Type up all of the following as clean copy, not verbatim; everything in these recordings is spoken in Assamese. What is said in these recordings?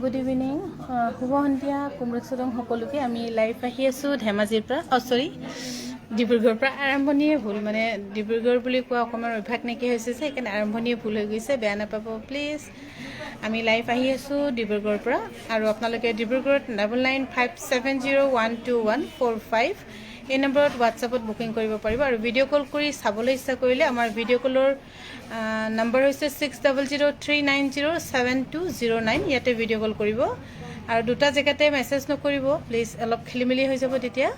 গুড ইভিনিং শুভ সন্ধিয়া কুমৰচৰং সকলোকে আমি লাইভ আহি আছোঁ ধেমাজিৰ পৰা ডিব্ৰুগড়ৰ পৰা আৰম্ভণিয়ে ভুল মানে ডিব্ৰুগড় বুলি কোৱা অকণমান অভ্যাস নাইকিয়া হৈছে যে সেইকাৰণে আৰম্ভণিয়ে ভুল হৈ গৈছে বেয়া নাপাব প্লিজ আমি লাইভ আহি আছোঁ ডিব্ৰুগড়ৰ পৰা আৰু আপোনালোকে ডিব্ৰুগড়ত 9957012145 এই নম্বৰত হোৱাটছআপত বুকিং কৰিব পাৰিব আৰু ভিডিঅ' কল কৰি চাবলৈ ইচ্ছা কৰিলে আমাৰ ভিডিঅ' কলৰ নম্বৰ হৈছে 6003907209 ইয়াতে ভিডিঅ' কল কৰিব আৰু দুটা জেগাতে মেছেজ নকৰিব প্লিজ অলপ খেলিমেলি হৈ যাব তেতিয়া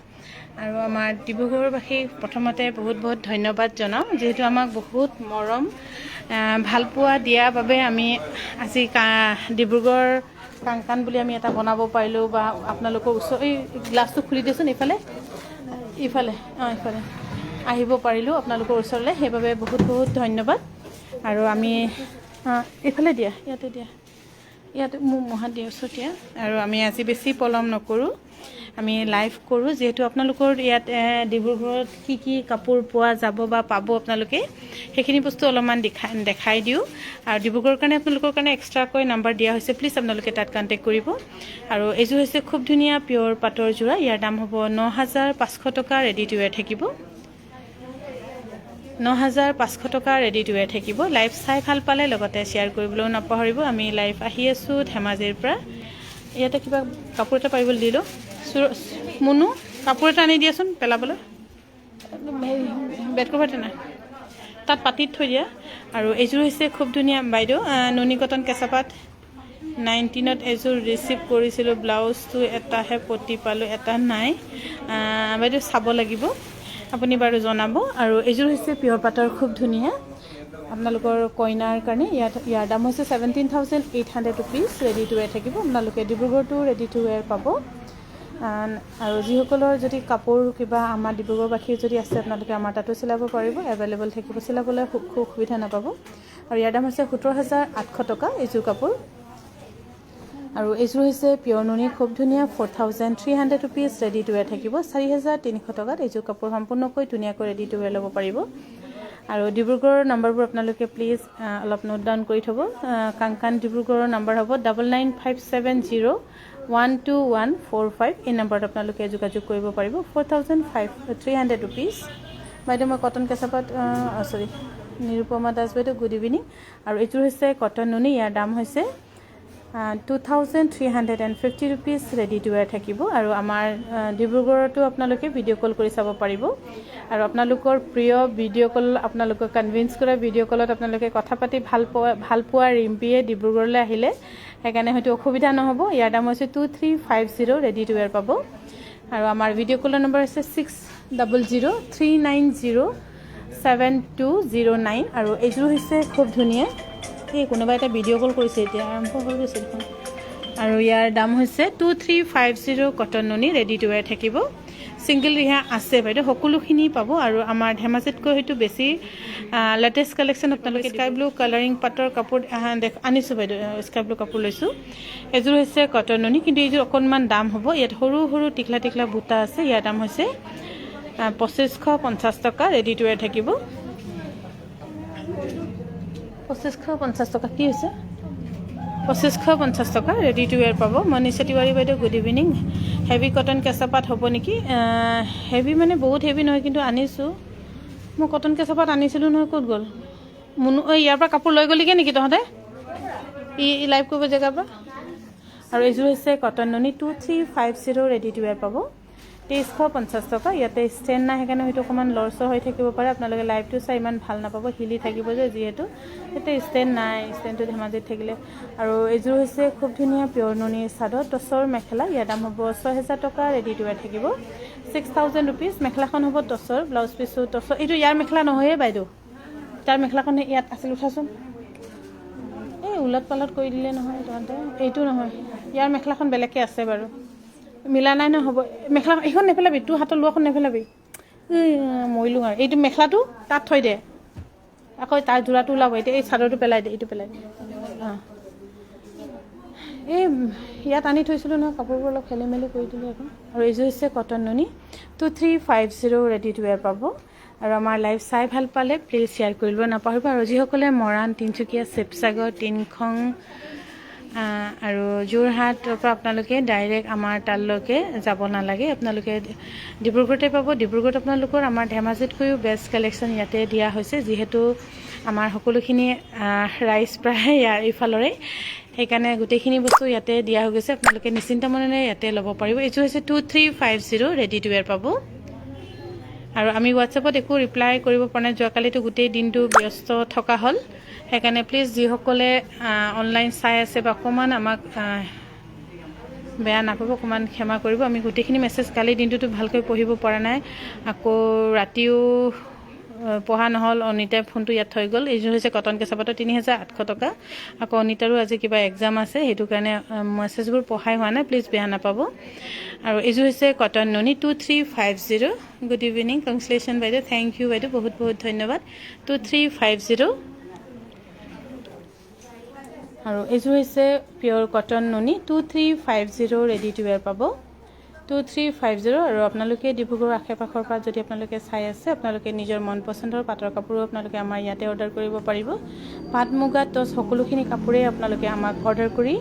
আৰু আমাৰ ডিব্ৰুগড়বাসীক প্ৰথমতে বহুত বহুত ধন্যবাদ জনাওঁ যিহেতু আমাক বহুত মৰম ভালপোৱা দিয়াৰ বাবে আমি আজি ডিব্ৰুগড় কাংকান বুলি আমি এটা বনাব পাৰিলোঁ বা আপোনালোকৰ ওচৰ এই গ্লাছটো খুলি দিয়কচোন ইফালে আহিব পাৰিলোঁ আপোনালোকৰ ওচৰলৈ সেইবাবে বহুত বহুত ধন্যবাদ আৰু আমি এইফালে দিয়া ইয়াতে মোক মহাত দিয়া ওচৰত দিয়া আৰু আমি আজি বেছি পলম নকৰোঁ আমি লাইভ কৰোঁ যিহেতু আপোনালোকৰ ইয়াত ডিব্ৰুগড়ত কি কাপোৰ পোৱা যাব বা পাব আপোনালোকে সেইখিনি বস্তু অলপমান দেখাই দিওঁ আৰু ডিব্ৰুগড়ৰ কাৰণে আপোনালোকৰ কাৰণে এক্সট্ৰাকৈ নাম্বাৰ দিয়া হৈছে প্লিজ আপোনালোকে তাত কণ্টেক্ট কৰিব আৰু এইযোৰ হৈছে খুব ধুনীয়া পিয়ৰ পাটৰ যোৰা ইয়াৰ দাম হ'ব 9500 টকা ৰেডি টু ৱেৰ থাকিব 9500 টকা ৰেডি টু ৱেৰ থাকিব লাইভ চাই ভাল পালে লগতে শ্বেয়াৰ কৰিবলৈও নাপাহৰিব আমি লাইভ আহি আছোঁ ধেমাজিৰ পৰা ইয়াতে কিবা কাপোৰ এটা পাৰিবলৈ দিলোঁ মুনু কাপোৰ এটা আনি দিয়াচোন পেলাবলৈ বেড কভাৰ নাই তাত পাতিত থৈ দিয়া আৰু এইযোৰ হৈছে খুব ধুনীয়া বাইদেউ নুনি কটন কেঁচাপাত 19ত এযোৰ ৰিচিভ কৰিছিলোঁ ব্লাউজটো এটাহে পতি পালোঁ এটা নাই বাইদেউ চাব লাগিব আপুনি বাৰু জনাব আৰু এইযোৰ হৈছে পিয়ৰ পাটৰ খুব ধুনীয়া আপোনালোকৰ কইনাৰ কাৰণে ইয়াৰ দাম হৈছে 17,800 ৰুপিজ ৰেডি টু ৱেৰ থাকিব আপোনালোকে ডিব্ৰুগড়টো ৰেডি টু ৱেৰ পাব আৰু যিসকলৰ যদি কাপোৰ কিবা আমাৰ ডিব্ৰুগড়বাসীৰ যদি আছে আপোনালোকে আমাৰ তাতো চিলাব পাৰিব এভেইলেবল থাকিব চিলাবলৈ খুব সুবিধা নাপাব আৰু ইয়াৰ দাম হৈছে 17,800 টকা এইযোৰ কাপোৰ আৰু এইযোৰ হৈছে পিয়ৰ নুনি খুব ধুনীয়া 4,300 ৰুপিজ ৰেডি টু ৱেৰ থাকিব 4,300 টকাত এইযোৰ কাপোৰ সম্পূৰ্ণকৈ ধুনীয়াকৈ ৰেডি টু ৱেৰ ল'ব পাৰিব আৰু ডিব্ৰুগড়ৰ নম্বৰবোৰ আপোনালোকে প্লিজ অলপ নোট ডাউন কৰি থ'ব কাংকান ডিব্ৰুগড়ৰ নম্বৰ হ'ব 9957012145 এই নম্বৰত আপোনালোকে যোগাযোগ কৰিব পাৰিব 4,300 ৰুপিজ বাইদেউ মই কটন কেঁচাপাত নিৰুপমা দাস বাইদেউ গুড ইভিনিং আৰু এইযোৰ হৈছে কটন নুনি ইয়াৰ দাম হৈছে 2,350 ৰুপিজ ৰেডি টু ৱেৰ থাকিব আৰু আমাৰ ডিব্ৰুগড়তো আপোনালোকে ভিডিঅ' কল কৰি চাব পাৰিব আৰু আপোনালোকৰ প্ৰিয় ভিডিঅ' কল আপোনালোকক কনভিন্স কৰা ভিডিঅ' কলত আপোনালোকে কথা পাতি ভাল পোৱা ৰিম্পিয়ে ডিব্ৰুগড়লৈ আহিলে সেইকাৰণে হয়তো অসুবিধা নহ'ব ইয়াৰ দাম হৈছে 2,350 ৰেডি টু ৱেৰ পাব আৰু আমাৰ ভিডিঅ' কলৰ নম্বৰ হৈছে 6003907209 আৰু এইযোৰ হৈছে খুব ধুনীয়া এই কোনোবা এটা ভিডিঅ' কল কৰিছে এতিয়া আৰম্ভ হৈ গৈছে দেখোন আৰু ইয়াৰ দাম হৈছে 2,350 কটন নুনি ৰেডি টু ৱেৰ থাকিব ছিংগল ৰিহা আছে বাইদেউ সকলোখিনি পাব আৰু আমাৰ ধেমাজিতকৈ হয়তো বেছি লেটেষ্ট কালেকশ্যন আপোনালোকে স্কাই ব্লু কালাৰিং পাটৰ কাপোৰ আনিছোঁ বাইদেউ স্কাই ব্লু কাপোৰ লৈছোঁ এযোৰ হৈছে কটন নুনি কিন্তু এইযোৰ অকণমান দাম হ'ব ইয়াত সৰু সৰু টিকলা বুটা আছে ইয়াৰ দাম হৈছে 2,550 টকা ৰেডি টু ৱেৰ থাকিব 2,550 টকা কি হৈছে 2,550 টকা ৰেডি টু ৱেৰ পাব মনীষা তিৱাৰী বাইদেউ গুড ইভিনিং হেভি কটন কেঁচাপাত হ'ব নেকি হেভি মানে বহুত হেভি নহয় কিন্তু আনিছোঁ মই কটন কেঁচাপাত আনিছিলোঁ নহয় ক'ত গ'ল মুনু ইয়াৰ পৰা কাপোৰ লৈ গ'লিগৈ নেকি তহঁতে লাইভ কৰিব জেগাৰ পৰা আৰু এইযোৰ হৈছে কটন নুনি 2,350 ৰেডি টু ৱেৰ পাব 2,350 টকা ইয়াতে ষ্টেণ্ড নাই সেইকাৰণে হয়তো অকণমান লৰচৰ হৈ থাকিব পাৰে আপোনালোকে লাইভটো চাই ইমান ভাল নাপাব হিলি থাকিব যে যিহেতু ইয়াতে ষ্টেণ্ড নাই ষ্টেণ্ডটো ধেমাজিত থাকিলে আৰু এইযোৰ হৈছে খুব ধুনীয়া পিয়ৰ নুনি চাদৰ টচৰ মেখেলা ইয়াৰ দাম হ'ব 6,000 টকা ৰেডি টু ৱেৰ থাকিব 6,000 ৰুপিজ মেখেলাখন হ'ব টচৰ ব্লাউজ পিছো টচৰ এইটো ইয়াৰ মেখেলা নহয়ে বাইদেউ তাৰ মেখেলাখন ইয়াত আছিল উঠাচোন এই উলট পালট কৰি দিলে নহয় তহঁতে এইটো নহয় ইয়াৰ মেখেলাখন বেলেগকৈ আছে বাৰু মিলা নাই নহ'ব মেখেলা এইখন নেপেলাবি তোৰ হাতৰ লোৱাখন নেপেলাবি মৰিলোঁ আৰু এইটো মেখেলাটো তাত থৈ দে আকৌ তাৰ যোৰাটো ওলাব এতিয়া এই চাদৰটো পেলাই দে এইটো পেলাই দে এই ইয়াত আনি থৈছিলোঁ নহয় কাপোৰবোৰ অলপ খেলি মেলি কৰি দিলোঁ এখন আৰু এইযোৰ হৈছে কটন নুনি 2,350 ৰেডি টু ৱেৰ পাব আৰু আমাৰ লাইভ চাই ভাল পালে প্লিজ শ্বেয়াৰ কৰিব নাপাহৰিব আৰু যিসকলে মৰাণ তিনিচুকীয়া শিৱসাগৰ টিংখং আৰু যোৰহাটৰ পৰা আপোনালোকে ডাইৰেক্ট আমাৰ তালৈকে যাব নালাগে, আপোনালোকে ডিব্ৰুগড়তে পাব। ডিব্ৰুগড়ত আপোনালোকৰ আমাৰ ধেমাজিতকৈও বেষ্ট কালেকশ্যন ইয়াতে দিয়া হৈছে, যিহেতু আমাৰ সকলোখিনি ৰাইজ প্ৰায় ইয়াৰ ইফালৰে, সেইকাৰণে গোটেইখিনি বস্তু ইয়াতে দিয়া হৈ গৈছে। আপোনালোকে নিশ্চিন্ত মনেৰে ইয়াতে ল'ব পাৰিব। এইযোৰ হৈছে 2350 ৰেডি টু ৱেৰ পাব। আৰু আমি হোৱাটছএপত একো ৰিপ্লাই কৰিব পৰা নাই, যোৱাকালিতো গোটেই দিনটো ব্যস্ত থকা হ'ল, সেইকাৰণে প্লিজ যিসকলে অনলাইন চাই আছে বা অকণমান আমাক বেয়া নাপাব, অকণমান ক্ষমা কৰিব। আমি গোটেইখিনি মেছেজ কালি দিনটোতো ভালকৈ পঢ়িব পৰা নাই, আকৌ ৰাতিও পঢ়া নহ'ল। অনিতাই ফোনটো ইয়াত থৈ গ'ল। এইযোৰ হৈছে কটন কেঁচাপাতৰ 3800 টকা। আকৌ অনিতাৰো আজি কিবা এক্সাম আছে, সেইটো কাৰণে মেছেজবোৰ পঢ়াই হোৱা নাই, প্লিজ বেয়া নাপাব। আৰু এইযোৰ হৈছে কটন নুনি 2350। গুড ইভিনিং, কংগ্ৰেচুলেশ্যন বাইদেউ, থেংক ইউ বাইদেউ, বহুত বহুত ধন্যবাদ। 2350। আৰু এইযোৰ হৈছে পিয়'ৰ কটন নুনি 2350 ৰেডি টু ৱেৰ পাব। 2350। আৰু আপোনালোকে ডিব্ৰুগড়ৰ আশে পাশৰ পৰা যদি আপোনালোকে চাই আছে, আপোনালোকে নিজৰ মন পচন্দৰ পাটৰ কাপোৰো আপোনালোকে আমাৰ ইয়াতে অৰ্ডাৰ কৰিব পাৰিব। পাট মুগা টচ সকলোখিনি কাপোৰেই আপোনালোকে আমাক অৰ্ডাৰ কৰি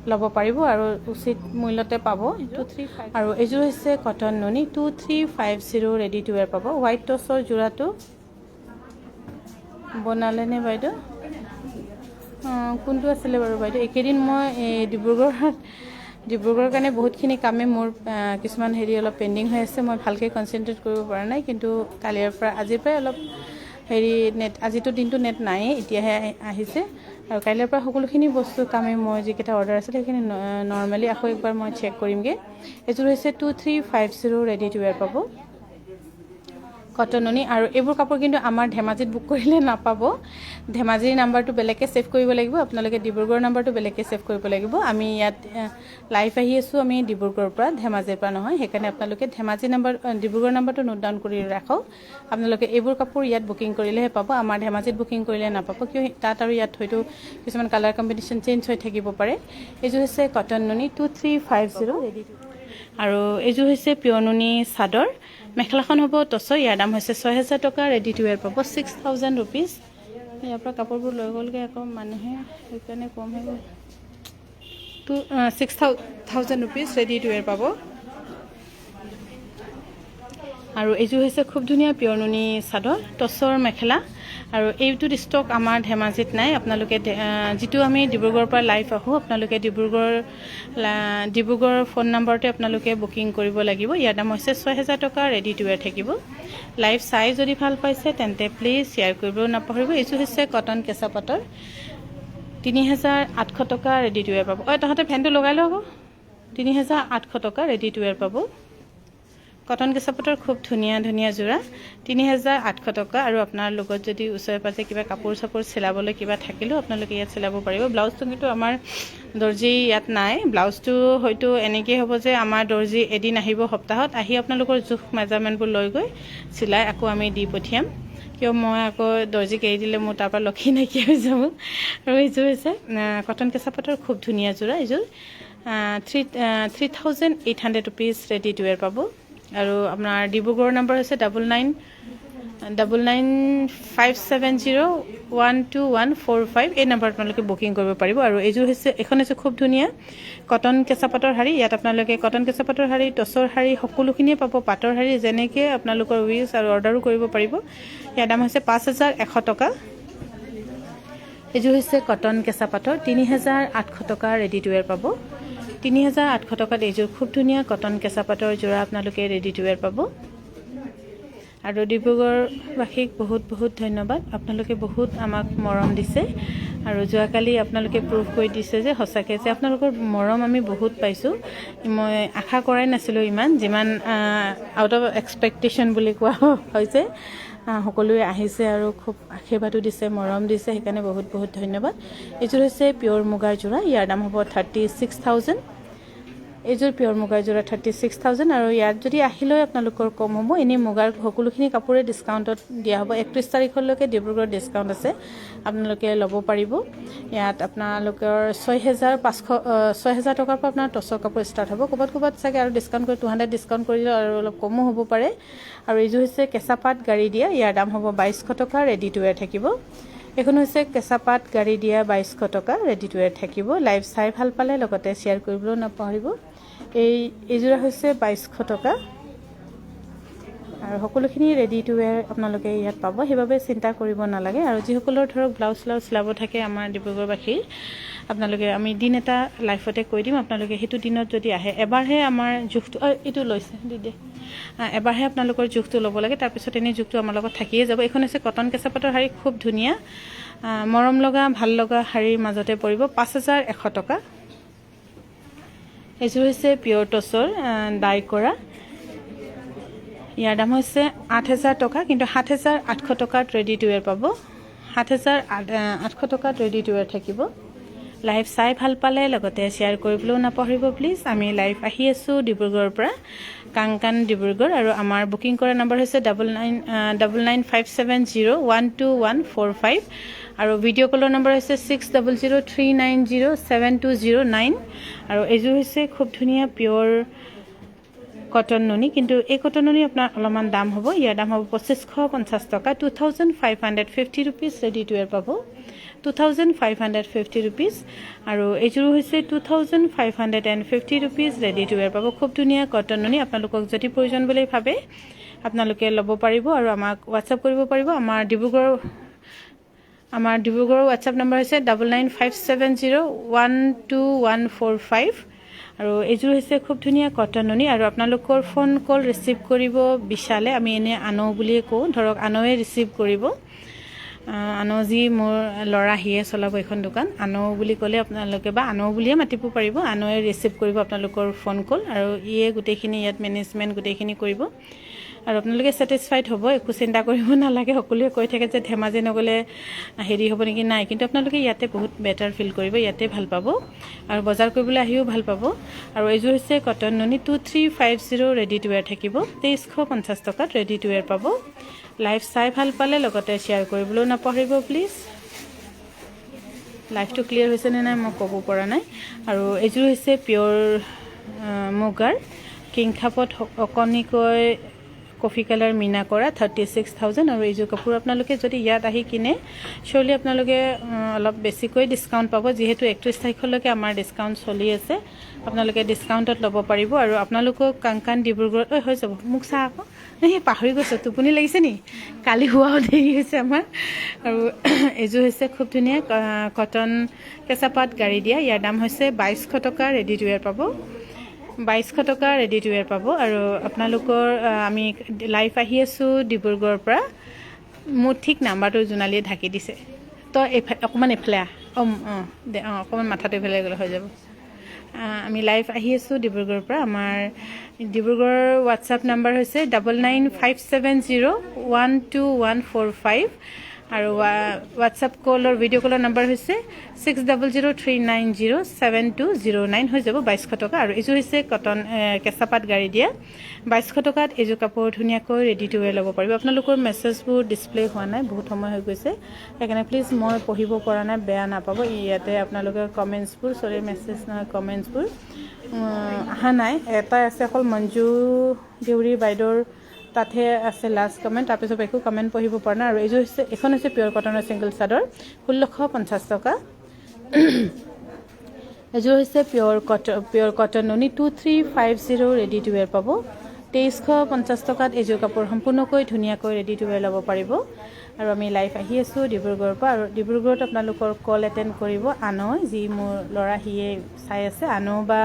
ল'ব পাৰিব আৰু উচিত মূল্যতে পাব। 235। আৰু এইযোৰ হৈছে কটন নুনি 2350 ৰেডি টু ৱেৰ পাব। হোৱাইট টচৰ যোৰাটো বনালেনে বাইদেউ? কোনটো আছিলে বাৰু বাইদেউ? এইকেইদিন মই ডিব্ৰুগড়ৰ কাৰণে বহুতখিনি কামে মোৰ কিছুমান অলপ পেণ্ডিং হৈ আছে, মই ভালকৈ কনচেনট্ৰেট কৰিব পৰা নাই। কিন্তু আজিৰ পৰাই অলপ নেট, আজিতো দিনটো নেট নায়েই, এতিয়াহে আহিছে। আৰু কাইলৈৰ পৰা সকলোখিনি বস্তু কামে মই যিকেইটা অৰ্ডাৰ আছিলে সেইখিনি নৰ্মেলি আকৌ একবাৰ মই চেক কৰিমগৈ। এইযোৰ হৈছে 2350 ৰেডি টু ৱেৰ পাব, কটন নুনি। আৰু এইবোৰ কাপোৰ কিন্তু আমাৰ ধেমাজিত বুক কৰিলে নাপাব, ধেমাজিৰ নাম্বাৰটো বেলেগকৈ ছেভ কৰিব লাগিব, আপোনালোকে ডিব্ৰুগড়ৰ নাম্বাৰটো বেলেগকৈ ছেভ কৰিব লাগিব। আমি ইয়াত লাইভ আহি আছোঁ, আমি ডিব্ৰুগড়ৰ পৰা, ধেমাজিৰ পৰা নহয়, সেইকাৰণে আপোনালোকে ডিব্ৰুগড় নাম্বাৰটো নোট ডাউন কৰি ৰাখক। আপোনালোকে এইবোৰ কাপোৰ ইয়াত বুকিং কৰিলেহে পাব, আমাৰ ধেমাজিত বুকিং কৰিলে নাপাব, কিয় তাত আৰু ইয়াত হয়তো কিছুমান কালাৰ কম্বিনেশ্যন চেঞ্জ হৈ থাকিব পাৰে। এইযোৰ হৈছে কটন নুনি 2350 ৰেডি টু। আৰু এইযোৰ হৈছে পিয়'ৰ নুনি চাদৰ, মেখেলাখন হ'ব টচৰ, ইয়াৰ দাম হৈছে 6000 টকা, ৰেডি টু ৱেৰ পাব 6000 ৰুপিজ। ইয়াৰ পৰা কাপোৰবোৰ লৈ গ'লগৈ আকৌ মানুহে, সেইকাৰণে কম হৈ গ'ল। 6000 ৰুপিজ ৰেডি টু ৱেৰ পাব। আৰু এইযোৰ হৈছে খুব ধুনীয়া পিয়'ৰ নুনি চাদৰ, টচৰ মেখেলা। আৰু এইটোত ষ্টক আমাৰ ধেমাজিত নাই, আপোনালোকে যিটো আমি ডিব্ৰুগড়ৰ পৰা লাইভ আহোঁ, আপোনালোকে ডিব্ৰুগড়ৰ ফোন নাম্বাৰতে আপোনালোকে বুকিং কৰিব লাগিব। ইয়াৰ দাম হৈছে 6000 টকা, ৰেডি টু ৱেৰ থাকিব। লাইভ চাই যদি ভাল পাইছে তেন্তে প্লিজ শ্বেয়াৰ কৰিবও নাপাহৰিব। এইযোৰ হৈছে কটন কেঁচা পাটৰ 3800 টকা, ৰেডি টু ৱেৰ পাব। তহঁতে ফেনটো লগাই লওঁ আকৌ। 3800 টকা, ৰেডি টু ৱেৰ পাব। কটন কেঁচা পাটৰ খুব ধুনীয়া ধুনীয়া যোৰা, 3800 টকা। আৰু আপোনাৰ লগত যদি ওচৰে পাজৰে কিবা কাপোৰ চাপোৰ চিলাবলৈ কিবা থাকিলেও আপোনালোকে ইয়াত চিলাব পাৰিব। ব্লাউজটো কিন্তু আমাৰ দৰ্জী ইয়াত নাই, ব্লাউজটো হয়তো এনেকৈ হ'ব যে আমাৰ দৰ্জী এদিন আহিব সপ্তাহত, আহি আপোনালোকৰ জোখ মেজাৰমেণ্টবোৰ লৈ গৈ চিলাই আকৌ আমি দি পঠিয়াম, কিয় মই আকৌ দৰ্জীক এৰি দিলে মোৰ তাৰ পৰা লক্ষী নাইকিয়া হৈ যাব। আৰু এইযোৰ হৈছে কটন কেঁচা পাটৰ খুব ধুনীয়া যোৰা, এইযোৰ 3800 ৰুপিজ, ৰেডি টু ৱেৰ পাব। আৰু আপোনাৰ ডিব্ৰুগড়ৰ নাম্বাৰ হৈছে 999570122145, এই নাম্বাৰত আপোনালোকে বুকিং কৰিব পাৰিব। আৰু এইখন হৈছে খুব ধুনীয়া কটন কেঁচা পাটৰ শাৰী, ইয়াত আপোনালোকে কটন কেঁচা পাটৰ শাৰী, টচৰ শাৰী সকলোখিনিয়ে পাব, পাটৰ শাৰী যেনেকৈ আপোনালোকৰ উইচ আৰু অৰ্ডাৰো কৰিব পাৰিব। ইয়াৰ দাম হৈছে 5100 টকা। এইযোৰ হৈছে কটন কেঁচা পাটৰ 3800 টকা, ৰেডি টু ৱেৰ পাব। 3800 টকাত এইযোৰ খুব ধুনীয়া কটন কেঁচা পাটৰ যোৰা আপোনালোকে ৰেডি টু ৱেৰ পাব। আৰু ডিব্ৰুগড়বাসীক বহুত বহুত ধন্যবাদ, আপোনালোকে বহুত আমাক মৰম দিছে। আৰু যোৱাকালি আপোনালোকে প্ৰুভ কৰি দিছে যে সঁচাকৈ যে আপোনালোকৰ মৰম আমি বহুত পাইছোঁ। মই আশা কৰাই নাছিলোঁ ইমান, যিমান আউট অফ এক্সপেক্টেশ্যন বুলি কোৱা হৈছে। সকলোৱে আহিছে আৰু খুব আশীৰ্বাদো দিছে, মৰম দিছে, সেইকাৰণে বহুত বহুত ধন্যবাদ। এইযোৰ হৈছে পিয়'ৰ মুগাৰ যোৰা, ইয়াৰ দাম হ'ব 36,000। এইযোৰ পিয়'ৰ মুগাৰ যোৰা 36,000। আৰু ইয়াত যদি আহিলেও আপোনালোকৰ কম হ'ব, এনেই মুগাৰ সকলোখিনি কাপোৰে ডিছকাউণ্টত দিয়া হ'ব। 31 তাৰিখলৈকে ডিব্ৰুগড়ত ডিছকাউণ্ট আছে, আপোনালোকে ল'ব পাৰিব। ইয়াত আপোনালোকৰ 6,000 টকাৰ পৰা আপোনাৰ টচৰ কাপোৰ ষ্টাৰ্ট হ'ব, ক'ৰবাত চাগে আৰু ডিছকাউণ্ট কৰি 200 ডিছকাউণ্ট কৰিলে আৰু অলপ কমো হ'ব পাৰে। আৰু এইযোৰ হৈছে কেঁচা পাট গাড়ী দিয়া, ইয়াৰ দাম হ'ব 2200 টকা, ৰেডি টু ৱেৰ থাকিব। এখন হৈছে কেঁচা পাত গাড়ী দিয়া 2200 টকা ৰেডি টু ৱেৰ থাকিব লাইভ চাই ভাল পালে লগতে শ্বেয়াৰ কৰিবলৈ নাপাহৰিব এইযোৰা হৈছে 2200 টকা আৰু সকলোখিনি ৰেডি টু ৱেৰ আপোনালোকে ইয়াত পাব সেইবাবে চিন্তা কৰিব নালাগে আৰু যিসকলৰ ধৰক ব্লাউজ চিলাব থাকে আমাৰ ডিব্ৰুগড়বাসীৰ আপোনালোকে আমি দিন এটা লাইফতে কৈ দিম আপোনালোকে সেইটো দিনত যদি আহে এবাৰহে আমাৰ জোখটো এইটো লৈছে দিদে এবাৰহে আপোনালোকৰ জোখটো ল'ব লাগে তাৰপিছত এনে জোখটো আমাৰ লগত থাকিয়ে যাব এখন হৈছে কটন কেঁচা পাতৰ শাৰী খুব ধুনীয়া মৰম লগা ভাল লগা শাৰীৰ মাজতে পৰিব 5100 টকা এইযোৰ হৈছে পিয়ৰ টছৰ ডাই কৰা ইয়াৰ দাম হৈছে 8000 টকা কিন্তু 7800 টকাত ৰেডি টু ৱেৰ পাব 7800 টকাত ৰেডি টু ৱেৰ থাকিব লাইভ চাই ভাল পালে লগতে শ্বেয়াৰ কৰিবলৈও নাপাহৰিব প্লিজ আমি লাইভ আহি আছোঁ ডিব্ৰুগড়ৰ পৰা কাংকান ডিব্ৰুগড় আৰু আমাৰ বুকিং কৰা নম্বৰ হৈছে 999570121145 আৰু ভিডিঅ' কলৰ নম্বৰ হৈছে 6003907209 আৰু এইযোৰ হৈছে খুব ধুনীয়া পিয়ৰ কটন নুনি কিন্তু এই কটন নুনি আপোনাৰ অলপমান দাম হ'ব ইয়াৰ দাম হ'ব 2550 টকা 2550 rupees ৰেডি টু ৱেৰ পাব 2550 rupees আৰু এইযোৰ হৈছে 2550 rupees ৰেডি টু ৱেৰ পাব খুব ধুনীয়া কটন নুনি আপোনালোকক যদি প্ৰয়োজন বুলি ভাবে আপোনালোকে ল'ব পাৰিব আৰু আমাক WhatsApp কৰিব পাৰিব আমাৰ ডিব্ৰুগড়ৰ WhatsApp নম্বৰ হৈছে 9957012145 আৰু এইযোৰ হৈছে খুব ধুনীয়া কটন নুনি আৰু আপোনালোকৰ ফোন কল ৰিচিভ কৰিব বিচালে আমি এনে আনো বুলিয়ে কওঁ ধৰক আনোৱে ৰিচিভ কৰিব আনো যি মোৰ ল'ৰা হিয়ে চলাব এখন দোকান আনো বুলি ক'লে আপোনালোকে বা আনো বুলিয়ে মাতিব পাৰিব আনোৱে ৰিচিভ কৰিব আপোনালোকৰ ফোন কল আৰু ইয়ে গোটেইখিনি ইয়াত মেনেজমেণ্ট গোটেইখিনি কৰিব আৰু আপোনালোকে ছেটিছফাইড হ'ব একো চিন্তা কৰিব নালাগে সকলোৱে কৈ থাকে যে ধেমাজি নগ'লে হেৰি হ'ব নেকি নাই কিন্তু আপোনালোকে ইয়াতে বহুত বেটাৰ ফিল কৰিব ইয়াতে ভাল পাব আৰু বজাৰ কৰিবলৈ আহিও ভাল পাব আৰু এইযোৰ হৈছে কটন নুনি 2350 ৰেডি টু ৱেৰ থাকিব 2350 টকাত ৰেডি টু ৱেৰ পাব লাইভ চাই ভাল পালে লগতে শ্বেয়াৰ কৰিবলৈও নাপাহৰিব প্লিজ লাইভটো ক্লিয়াৰ হৈছে নে নাই মই ক'ব পৰা নাই আৰু এইযোৰ হৈছে পিয়ৰ মুগাৰ কিংখাপত অকণিকৈ কফি কালাৰ মিনা কৰা 36000 আৰু এইযোৰ কাপোৰ আপোনালোকে যদি ইয়াত আহি কিনে চলি আপোনালোকে অলপ বেছিকৈ ডিসকাউন্ট পাব যেহেতু 31 তাৰিখলৈকে আমাৰ ডিসকাউন্ট চলি আছে আপোনালোকে ডিসকাউন্টত ল'ব পাৰিব আৰু আপোনালোকক কাংকান ডিব্ৰুগড় হৈ যাব মুখ চা আকৌ এই পাহৰি গৈছে টোপনি লাগিছে নি কালি হোৱাও দেৰি হৈছে আমাৰ আৰু এইযোৰ হৈছে খুব ধুনীয়া কটন কেঁচাপাত গাড়ী দিয়া ইয়াৰ দাম হৈছে 2200 টকা ৰেডি টু ৱেৰ পাব 2200 টকা ৰেডি টু ৱেৰ পাব আৰু আপোনালোকৰ আমি লাইভ আহি আছোঁ ডিব্ৰুগড়ৰ পৰা মোৰ ঠিক নাম্বাৰটো জোনালীয়ে ঢাকি দিছে তো অকণমান এফালে অকণমান মাথাটো এফালে গ'লে হৈ যাব আমি লাইভ আহি আছোঁ ডিব্ৰুগড়ৰ পৰা আমাৰ ডিব্ৰুগড়ৰ WhatsApp নম্বৰ হৈছে 9957012145 আৰু WhatsApp কলৰ ভিডিঅ' কলৰ নম্বৰ হৈছে 6003907209 হৈ যাব 2200 টকা আৰু এইযোৰ হৈছে কটন কেঁচাপাত গাড়ী দিয়া 2200 টকাত এইযোৰ কাপোৰ ধুনীয়াকৈ ৰেডি টু ৱেৰ ল'ব পাৰিব আপোনালোকৰ মেছেজবোৰ ডিছপ্লে হোৱা নাই বহুত সময় হৈ গৈছে সেইকাৰণে প্লিজ মই পঢ়িব পৰা নাই বেয়া নাপাব ইয়াতে আপোনালোকৰ কমেণ্টছবোৰ মেছেজ নহয় কমেণ্টছবোৰ অহা নাই এটা আছে অকল মঞ্জু দেউৰী বাইদেউৰ তাতে আছে লাষ্ট কমেণ্ট তাৰপিছত একো কমেণ্ট পঢ়িব পৰা নাই আৰু এইযোৰ হৈছে এখন হৈছে পিয়ৰ কটনৰ ছিংগল চাদৰ 1650 টকা এইযোৰ হৈছে পিয়ৰ কটন নুনি 2350 ৰেডি টু ৱেৰ পাব 2350 টকাত এইযোৰ কাপোৰ সম্পূৰ্ণকৈ ধুনীয়াকৈ ৰেডি টু ৱেৰ ল'ব পাৰিব আৰু আমি লাইভ আহি আছোঁ ডিব্ৰুগড়ৰ পৰা আৰু ডিব্ৰুগড়ত আপোনালোকৰ কল এটেণ্ড কৰিব আনো যি মোৰ ল'ৰা হিয়ে চাই আছে আনো বা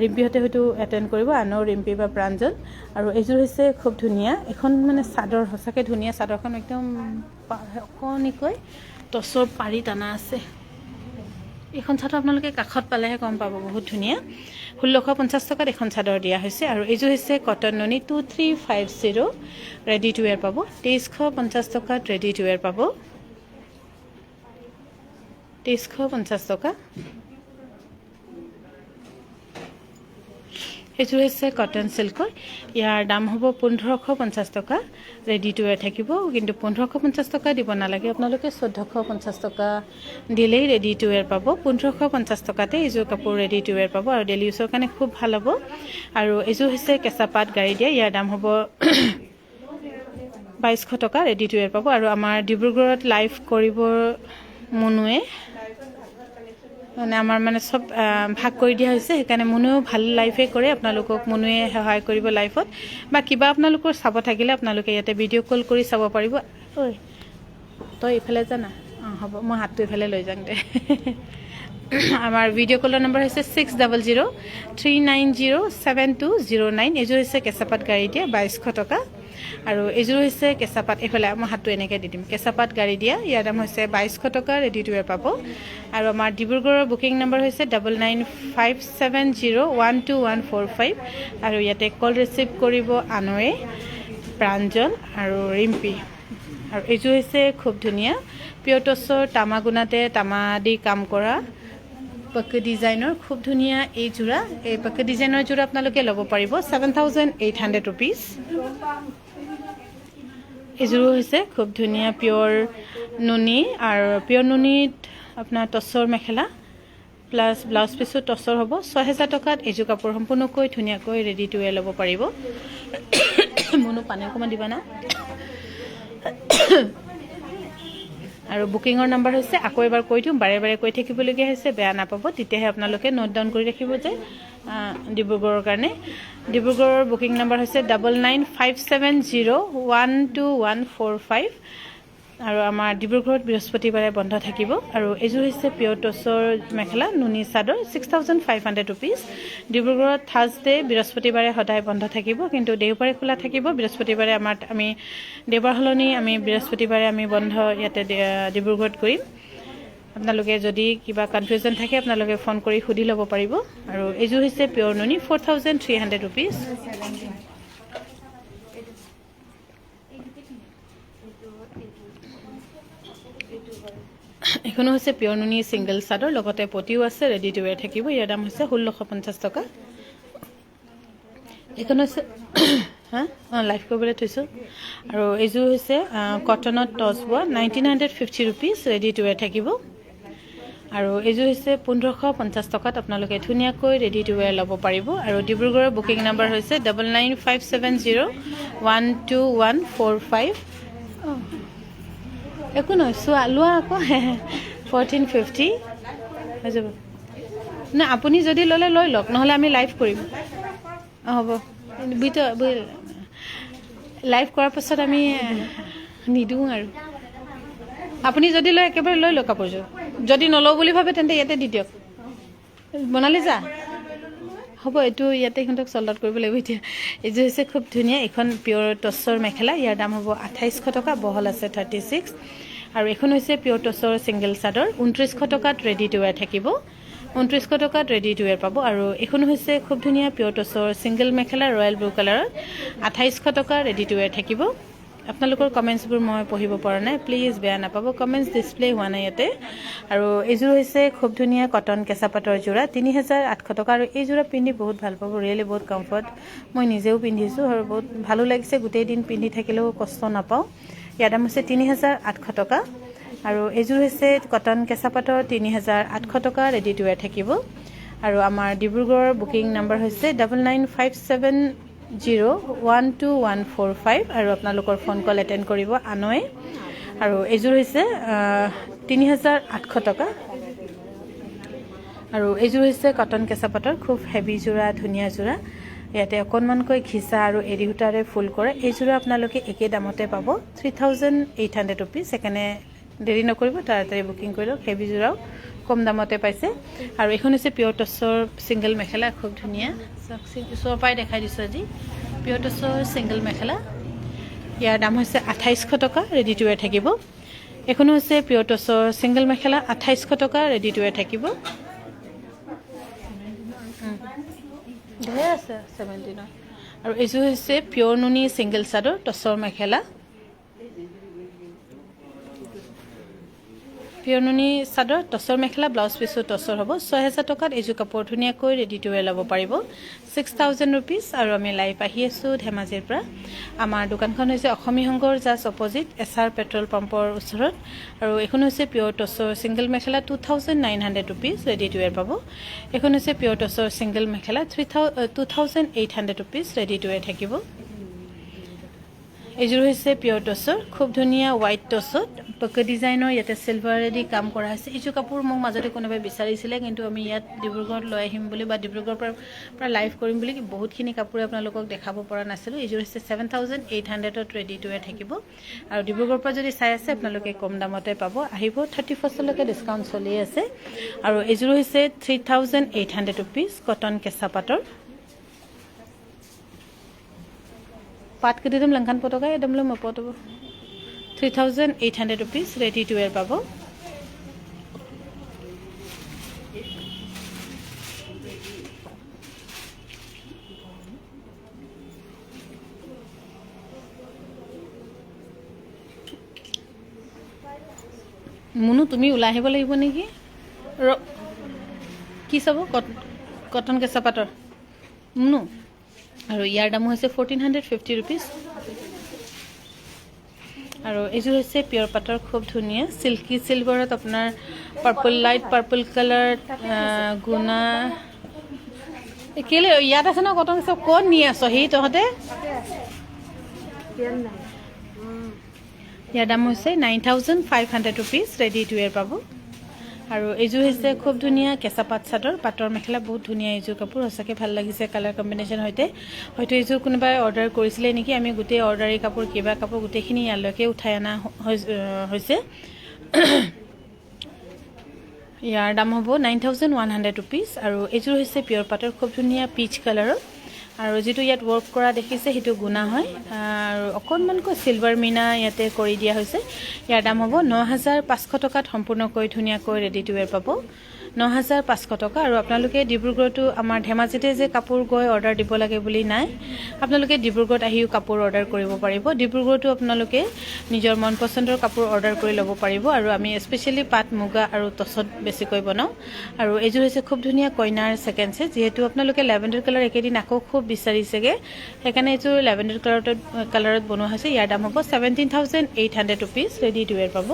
ৰিম্পিহঁতে হয়তো এটেণ্ড কৰিব আনো ৰিম্পি বা প্ৰাঞ্জল আৰু এইযোৰ হৈছে খুব ধুনীয়া এখন মানে চাদৰ সঁচাকৈ ধুনীয়া চাদৰখন একদম অকণিকৈ টচৰ পাৰি টানা আছে এইখন চাদৰ আপোনালোকে কাষত পালেহে গম পাব বহুত ধুনীয়া 1650 টকাত এখন চাদৰ দিয়া হৈছে আৰু এইযোৰ হৈছে কটন নুনি 2350 ৰেডি টু ৱেৰ পাব 2350 টকাত ৰেডি টু ৱেৰ পাব 2350 টকা এইযোৰ হৈছে কটন চিল্কৰ ইয়াৰ দাম হ'ব 1550 টকা ৰেডি টু ৱেৰ থাকিব কিন্তু 1550 টকা দিব নালাগে আপোনালোকে 1450 টকা দিলেই ৰেডি টু ৱেৰ পাব 1550 টকাতে এইযোৰ কাপোৰ ৰেডি টু ৱেৰ পাব আৰু ডেইলি ইউজৰ কাৰণে খুব ভাল হ'ব আৰু এইযোৰ হৈছে কেঁচাপাত গাড়ী দিয়া ইয়াৰ দাম হ'ব 2200 টকা ৰেডি টু ৱেৰ পাব। আৰু আমাৰ ডিব্ৰুগড়ত লাইভ কৰিব মুনুৱে মানে আমাৰ মানে সব ভাগ কৰি দিয়া হৈছে, সেইকাৰণে মুনুৱেও ভাল লাইভে কৰে। আপোনালোকক মুনুৱে সহায় কৰিব লাইভত, বা কিবা আপোনালোকৰ চাব থাকিলে আপোনালোকে ইয়াতে ভিডিঅ' কল কৰি চাব পাৰিব। ঐ তই এইফালে জানা, অঁ হ'ব, মই হাতটো এইফালে লৈ যাম দে। আমাৰ ভিডিঅ' কলৰ নম্বৰ হৈছে 6003907209। এইযোৰ হৈছে কেঁচাপাত গাড়ী দিয়া 2200 টকা। আৰু এইযোৰ হৈছে কেঁচাপাত, এইফালে মই হাতটো এনেকৈ দি দিম, কেঁচাপাত গাড়ী দিয়া, ইয়াৰ দাম হৈছে 2200 টকা ৰেডি টু ৱেৰ পাব। আৰু আমাৰ ডিব্ৰুগড়ৰ বুকিং নম্বৰ হৈছে 9957012145। আৰু ইয়াতে কল ৰিচিভ কৰিব আনয়ে, প্ৰাঞ্জল আৰু ৰিম্পী। আৰু এইযোৰ হৈছে খুব ধুনীয়া পিয়ৰ টচৰ তামাগুনাতে তামা দি কাম কৰা পক ডিজাইনৰ খুব ধুনীয়া এই যোৰা। এই পক ডিজাইনৰ যোৰা আপোনালোকে ল'ব পাৰিব 7800 ৰুপিজ। এইযোৰো হৈছে খুব ধুনীয়া পিয়ৰ নুনি, আৰু পিয়ৰ নুনিত আপোনাৰ টচৰ মেখেলা প্লাছ ব্লাউজ পিছো টচৰ হ'ব। 6000 টকাত এইযোৰ কাপোৰ সম্পূৰ্ণকৈ ধুনীয়াকৈ ৰেডি টু ৱেৰ ল'ব পাৰিব। মোনো পানী অকণমান দিবা না। আৰু বুকিঙৰ নম্বৰ হৈছে, আকৌ এবাৰ কৈ দিওঁ, বাৰে বাৰে কৈ থাকিবলগীয়া হৈছে, বেয়া নাপাব, তেতিয়াহে আপোনালোকে নোট ডাউন কৰি ৰাখিব যে ডিব্ৰুগড়ৰ কাৰণে। ডিব্ৰুগড়ৰ বুকিং নম্বৰ হৈছে 9957012145। আৰু আমাৰ ডিব্ৰুগড়ত বৃহস্পতিবাৰে বন্ধ থাকিব। আৰু এইযোৰ হৈছে পিয়ৰ টচৰ মেখেলা নুনি চাদৰ 6500 ৰুপিজ। ডিব্ৰুগড়ত থাৰ্ছডে বৃহস্পতিবাৰে সদায় বন্ধ থাকিব, কিন্তু দেওবাৰে খোলা থাকিব। বৃহস্পতিবাৰে আমি দেওবাৰ সলনি আমি বৃহস্পতিবাৰে আমি বন্ধ ইয়াতে ডিব্ৰুগড়ত কৰিম। আপোনালোকে যদি কিবা কনফিউজন থাকে আপোনালোকে ফোন কৰি সুধি ল'ব পাৰিব। আৰু এইযোৰ হৈছে পিয়ৰ নুনি 4300 ৰুপিজ। এখনো হৈছে পিয়ৰ নুনি ছিংগল চাদৰ, লগতে পটিও আছে, ৰেডি টু ৱেৰ থাকিব। ইয়াৰ দাম হৈছে 1650 টকা। এইখন হৈছে লাইভ কৰিবলৈ থৈছোঁ। আৰু এইযোৰ হৈছে কটনত টচ বোৱা 1950 ৰুপিজ, ৰেডি টু ৱেৰ থাকিব। আৰু এইযোৰ হৈছে 1550 টকাত আপোনালোকে ধুনীয়াকৈ ৰেডি টু ৱেৰ ল'ব পাৰিব। আৰু ডিব্ৰুগড়ৰ বুকিং নম্বৰ হৈছে 9957012145। একো নহয়, চোৱা লোৱা আকৌ 1450 হৈ যাব। নাই আপুনি যদি ল'লে লৈ লওক, নহ'লে আমি লাইভ কৰিম। অঁ হ'ব, লাইভ কৰাৰ পাছত আমি নিদিওঁ। আৰু আপুনি যদি লয় একেবাৰে লৈ লওক কাপোৰযোৰ, যদি নলওঁ বুলি ভাবে তেন্তে ইয়াতে দি দিয়ক। বনালি যা হ'ব, এইটো ইয়াতে সিহঁতক চল্ড আউট কৰিব লাগিব এতিয়া। এইযোৰ হৈছে খুব ধুনীয়া, এইখন পিয়ৰ টচৰ মেখেলা, ইয়াৰ দাম হ'ব 2800 টকা, বহল আছে 36। আৰু এইখন হৈছে পিয়ৰ টচৰ ছিংগল চাদৰ 2900 টকাত ৰেডি টু ৱেৰ থাকিব। 2900 টকাত ৰেডি টু ৱেৰ পাব। আৰু এইখন হৈছে খুব ধুনীয়া পিয়ৰ টচৰ ছিংগল মেখেলা ৰয়েল ব্লু কালাৰত 2800 টকা ৰেডি টু ৱেৰ থাকিব। আপোনালোকৰ কমেণ্টছবোৰ মই পঢ়িব পৰা নাই, প্লিজ বেয়া নাপাব, কমেণ্টছ ডিছপ্লে হোৱা নাই ইয়াতে। আৰু এইযোৰ হৈছে খুব ধুনীয়া কটন কেঁচা পাটৰ যোৰা 3800 টকা। আৰু এই যোৰা পিন্ধি বহুত ভাল পাব, ৰিয়েলি বহুত কমফৰ্ট। মই নিজেও পিন্ধিছোঁ আৰু বহুত ভালো লাগিছে, গোটেই দিন পিন্ধি থাকিলেও কষ্ট নাপাওঁ। ইয়াৰ দাম হৈছে 3800 টকা। আৰু এইযোৰ হৈছে কটন কেঁচা পাটৰ 3800 টকা, ৰেডি টু ৱেৰ থাকিব। আৰু আমাৰ ডিব্ৰুগড়ৰ বুকিং নম্বৰ হৈছে 9957012145। আৰু আপোনালোকৰ ফোন কল এটেণ্ড কৰিব আনয়ে। আৰু এইযোৰ হৈছে 3800 টকা। আৰু এইযোৰ হৈছে কটন কেঁচা পাটৰ খুব হেভি যোৰা, ধুনীয়া যোৰা। ইয়াতে অকণমানকৈ ঘিচা আৰু এৰী সূতাৰে ফুল কৰে। এই যোৰা আপোনালোকে একে দামতে পাব 3800 ৰুপিজ। সেইকাৰণে দেৰি নকৰিব, তাড়াতাড়ি বুকিং কৰি লওক। হেভি যোৰাও কম দামতে পাইছে। আৰু এইখন হৈছে পিয়ৰ টচৰ ছিংগল মেখেলা, খুব ধুনীয়া, ওচৰৰ পৰাই দেখাই দিছোঁ আজি। পিয়ৰ টচৰ ছিংগল মেখেলা, ইয়াৰ দাম হৈছে 2800 টকা, ৰেডি টু ৱেৰ থাকিব। এইখনো হৈছে পিয়ৰ টচৰ ছিংগল মেখেলা 2800 টকা, ৰেডি টু ৱেৰ থাকিব। ধেৰ আছে 17। আৰু এইযোৰ হৈছে পিয়ৰ নুনি ছিংগল চাদৰ টচৰ মেখেলা, পিয়ৰ নুনি চাদৰ টচৰ মেখেলা, ব্লাউজ পিছো টচৰ হ'ব। 6000 টকাত এইযোৰ কাপোৰ ধুনীয়াকৈ ৰেডি টু ৱেৰ ল'ব পাৰিব, 6000 ৰুপিজ। আৰু আমি লাইভ আহি আছোঁ ধেমাজিৰ পৰা। আমাৰ দোকানখন হৈছে অসমী সংঘৰ জাষ্ট অপজিট SR পেট্ৰল পাম্পৰ ওচৰত। আৰু এইখন হৈছে pure tussar single mekhela 2900 rupees, ready to wear পাব। এইখন হৈছে pure tussar single mekhela 2800 rupees, ready to wear থাকিব। এইযোৰ হৈছে পিয়ৰ টচৰ খুব ধুনীয়া হোৱাইট টচত পকে ডিজাইনৰ ইয়াতে সিলভাৰেদি কাম কৰা হৈছে এইযোৰ কাপোৰ মোক মাজতে কোনোবাই বিচাৰিছিলে কিন্তু আমি ইয়াত ডিব্ৰুগড়ত লৈ আহিম বুলি বা ডিব্ৰুগড়ৰ পৰা লাইভ কৰিম বুলি বহুতখিনি কাপোৰ আপোনালোকক দেখাব পৰা নাছিলোঁ এইযোৰ হৈছে 7800ত ৰেডি টু ৱেৰ থাকিব আৰু ডিব্ৰুগড়ৰ পৰা যদি চাই আছে আপোনালোকে কম দামতে পাব আহিব 31লৈকে ডিছকাউণ্ট চলি আছে আৰু এইযোৰ হৈছে 3800 ৰুপিজ কটন কেঁচা পাটৰ পাট কেটে দম লংকান পটকা এদম লো মপটব 3800 ৰুপিজ ৰেডি টু ৱেৰ পাব মুনু তুমি ওলাই আহিব লাগিব নেকি কি চাব কটন কেঁচা পাটৰ মুনু আৰু ইয়াৰ দাম হৈছে 1450 ৰুপিজ আৰু এইযোৰ হৈছে পিয়ৰ পাটৰ খুব ধুনীয়া সিল্কি সিলভাৰত আপোনাৰ পাৰ্পল লাইট পাৰ্পল কালাৰ গুনা কেলে ইয়াত আছে ন কটন কেঁচা কোন নি আছ হি তহতে ইয়াৰ দাম হৈছে 9500 ৰুপিজ ৰেডি টু ৱেৰ পাব আৰু এইযোৰ হৈছে খুব ধুনীয়া কেঁচা পাট চাদৰ পাটৰ মেখেলা বহুত ধুনীয়া এইযোৰ কাপোৰ সঁচাকৈ ভাল লাগিছে কালাৰ কম্বিনেশ্যন হয়তো এইযোৰ কোনোবাই অৰ্ডাৰ কৰিছিলে নেকি আমি গোটেই অৰ্ডাৰী কাপোৰ কিবা কাপোৰ গোটেইখিনি ইয়ালৈকে উঠাই অনা হৈছে ইয়াৰ দাম হ'ব 9100 ৰুপিজ আৰু এইযোৰ হৈছে পিয়ৰ পাটৰ খুব ধুনীয়া পিচ কালাৰৰ আৰু যেটো ইয়াত ওয়াৰ্ক কৰা দেখিছে হেতু গুনা হয় আৰু অকনমানকৈ সিলভাৰ মিনা ইয়াতে কৰি দিয়া হৈছে ইয়াৰ দাম হ'ব 9500 টকাত সম্পূৰ্ণকৈ ধুনীয়াকৈ ৰেডি টু ৱেৰ পাব 9500 টকা আৰু আপোনালোকে ডিব্ৰুগড়টো আমাৰ ধেমাজিতে যে কাপোৰ গৈ অৰ্ডাৰ দিব লাগে বুলি নাই আপোনালোকে ডিব্ৰুগড়ত আহিও কাপোৰ অৰ্ডাৰ কৰিব পাৰিব ডিব্ৰুগড়টো আপোনালোকে নিজৰ মন পছন্দৰ কাপোৰ অৰ্ডাৰ কৰি ল'ব পাৰিব আৰু আমি স্পেশালি পাট মুগা আৰু টছত বেছিকৈ বনাও আৰু এইযোৰ হৈছে খুব ধুনীয়া কইনাৰ সেকেন্ড সেট যেহেতু আপোনালোকে ল্যাভেণ্ডাৰ কালাৰ একেদিন আকৌ খুব বিচাৰিছেগে সেইকাৰণে এইযোৰ ল্যাভেণ্ডাৰ কালাৰত বনোৱা হৈছে ইয়াৰ দাম হ'ব 17800 ৰুপিজ ৰেডি টু ৱেৰ পাব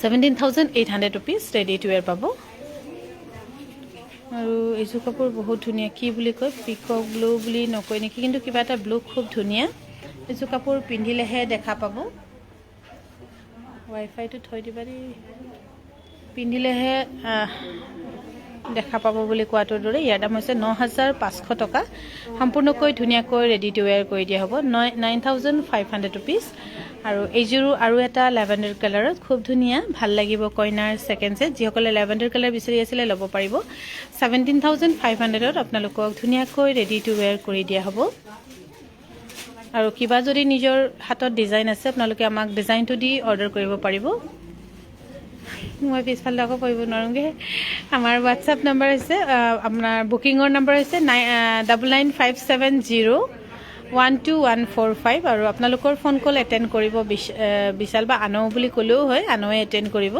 17800 ৰুপিজ ৰেডি টু ৱেৰ পাব আৰু এইযোৰ কাপোৰ বহুত ধুনীয়া কি বুলি কয় পিকক ব্লু বুলি নকয় নেকি কিন্তু কিবা এটা ব্লু খুব ধুনীয়া এইযোৰ কাপোৰ পিন্ধিলেহে দেখা পাব ৱাইফাইটো থৈ দিবা দেই পিন্ধিলেহে দেখা পাব বুলি কোৱাটোৰ দৰে ইয়াৰ দাম হৈছে 9500 টকা সম্পূৰ্ণকৈ ধুনীয়াকৈ ৰেডি টু ৱেৰ কৰি দিয়া হ'ব 9500 ৰুপিজ আৰু এইযোৰো আৰু এটা ল্যাভেণ্ডাৰ কালাৰত খুব ধুনীয়া ভাল লাগিব কইনাৰ সেকেন্ড সেট যিসকলে ল্যাভেণ্ডাৰ কালাৰ বিচাৰি আছিল ল'ব পাৰিব 17500ত আপোনালোকক ধুনীয়াকৈ ৰেডি টু ৱেৰ কৰি দিয়া হ'ব আৰু কিবা যদি নিজৰ হাতত ডিজাইন আছে আপোনালোকে আমাক ডিজাইনটো দি অৰ্ডাৰ কৰিব পাৰিব মই পিছফালে আকৌ কৰিব নোৱাৰোগে আমাৰ WhatsApp নম্বৰ আছে আপোনাৰ বুকিংৰ নম্বৰ আছে 9957012145 আৰু আপোনালোকৰ ফোন কল এটেন্ড কৰিব বিশাল বা আনো বুলি কলেও হয় আনোৱে এটেন্ড কৰিব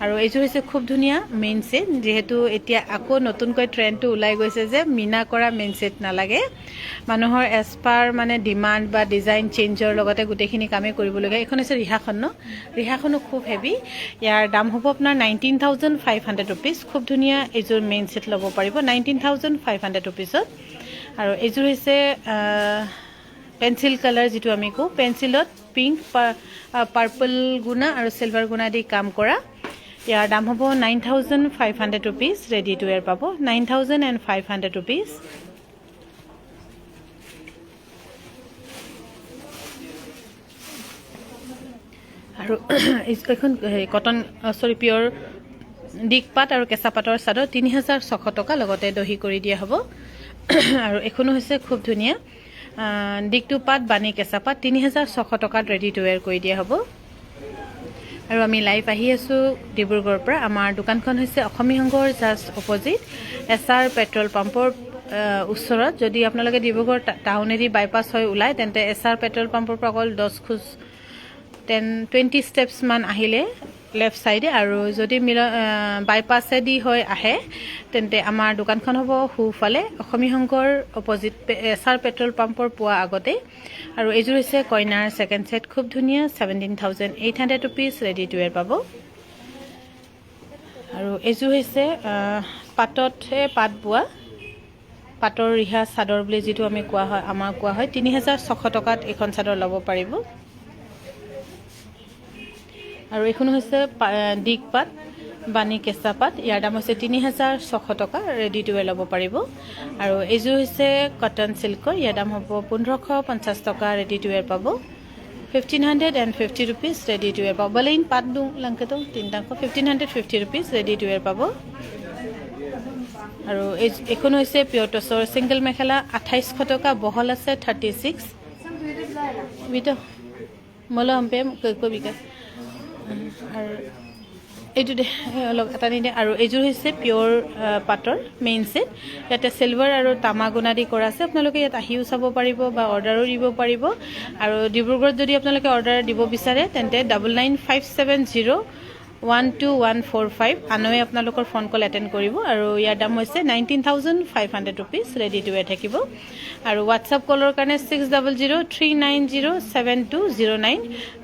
আৰু এইযোৰ হৈছে খুব ধুনীয়া মেইন সেট যেহেতু এতিয়া আকৌ নতুনকৈ ট্ৰেন্ডটো ওলাই গৈছে যে মিনা কৰা মেইন সেট নালাগে মানুহৰ এসপাৰ মানে ডিমান্ড বা ডিজাইন চেঞ্জৰ লগতে গোটেইখিনি কামে কৰিব লাগে এখন আছে ৰিহাখনো খুব হেভি ইয়াৰ দাম হ'ব আপোনাৰ 19500 ৰুপিজ খুব ধুনীয়া এইযোৰ মেইন সেট ল'ব পাৰিব 19500 ৰুপিজত আৰু এইযোৰ হৈছে পেন্সিল কালাৰ যেটো আমি কো পেন্সিলত পিংক পাৰ্পল গুনা আৰু সিলভাৰ গুনা দি কাম কৰা ইয়াৰ দাম হ'ব 9500 ৰুপিজ ৰেডি টু ৱেৰ পাব 9500 ৰুপিজ আৰু এখন কটন পিয়ৰ দিকপাত আৰু কেঁচা পাটৰ চাদৰ 3600 টকা লগতে দহি কৰি দিয়া হ'ব আৰু এখনো হৈছে খুব ধুনীয়া দিকটো পাত বানি কেঁচা পাত 3600 টকাত ৰেডি টু ৱেৰ কৰি দিয়া হ'ব আৰু আমি লাইভ আহি আছো ডিব্ৰুগড়ৰ পৰা আমাৰ দোকানখন হৈছে অসমী সংঘৰ জাষ্ট অপোজিট এসআৰ পেট্ৰল পাম্পৰ ওচৰত যদি আপোনালোকে ডিব্ৰুগড় টাউনেদি বাইপাছ হৈ ওলাই তেন্তে এসআৰ পেট্ৰল পাম্পৰ পৰা অকল 10 খোজ 20 স্টেপস মান আহিলে লেফট সাইডে আৰু যদি বাইপাছেদি হৈ আহে তেন্তে আমাৰ দোকানখন হ'ব হুফালে অসমী সংঘৰ অপোজিট এসআৰ পেট্ৰল পাম্পৰ পোৱা আগতে আৰু এইযোৰ হৈছে কইনাৰ সেকেন্ড সেট খুব ধুনীয়া 17800 ৰুপিজ ৰেডি টু ৱেৰ পাব আৰু এইযোৰ হৈছে পাটতহে পাট বোৱা পাটৰ ৰিহা চাদৰ বুলি যিটো আমি কোৱা হয় আমাৰ কোৱা হয় 3600 টকাত এখন চাদৰ ল'ব পাৰিব আৰু এখন হৈছে দিক পাট বানি কেঁচা পাট ইয়াৰ দাম হৈছে 3600 টকা ৰেডি টু ৱেৰ ল'ব পাৰিব আৰু এইযোৰ হৈছে কটন চিল্কৰ ইয়াৰ দাম হ'ব 1550 টকা ৰেডি টু ৱেৰ পাব 1550 rupees ready to wear পাব বলে ইন পাট দু লংকে তো তিনটা 1550 rupees ready to wear পাব আৰু এখন হৈছে পিয়ৰ টছৰ সিঙ্গেল মেখেলা 2800 টকা বহল আছে 36 বিটো মলা আমপে কবিকা আৰু এইটো অলপ এটা নিদে আৰু এইযোৰ হৈছে পিয়ৰ পাটৰ মেইন সেট ইয়াতে সিলভাৰ আৰু তামাগুনা দি কৰা আছে আপোনালোকে ইয়াত আহিও চাব পাৰিব বা অৰ্ডাৰো দিব পাৰিব আৰু ডিব্ৰুগড়ত যদি আপোনালোকে অৰ্ডাৰ দিব বিচাৰে তেন্তে 9957012145 আনয়ে আপোনালোকৰ ফোন কল এটেন্ড কৰিব আৰু ইয়াৰ দাম হৈছে 19500 rupees ৰেডি টু ৱেৰ থাকিব আৰু WhatsApp কলৰ কাৰণে 6003907209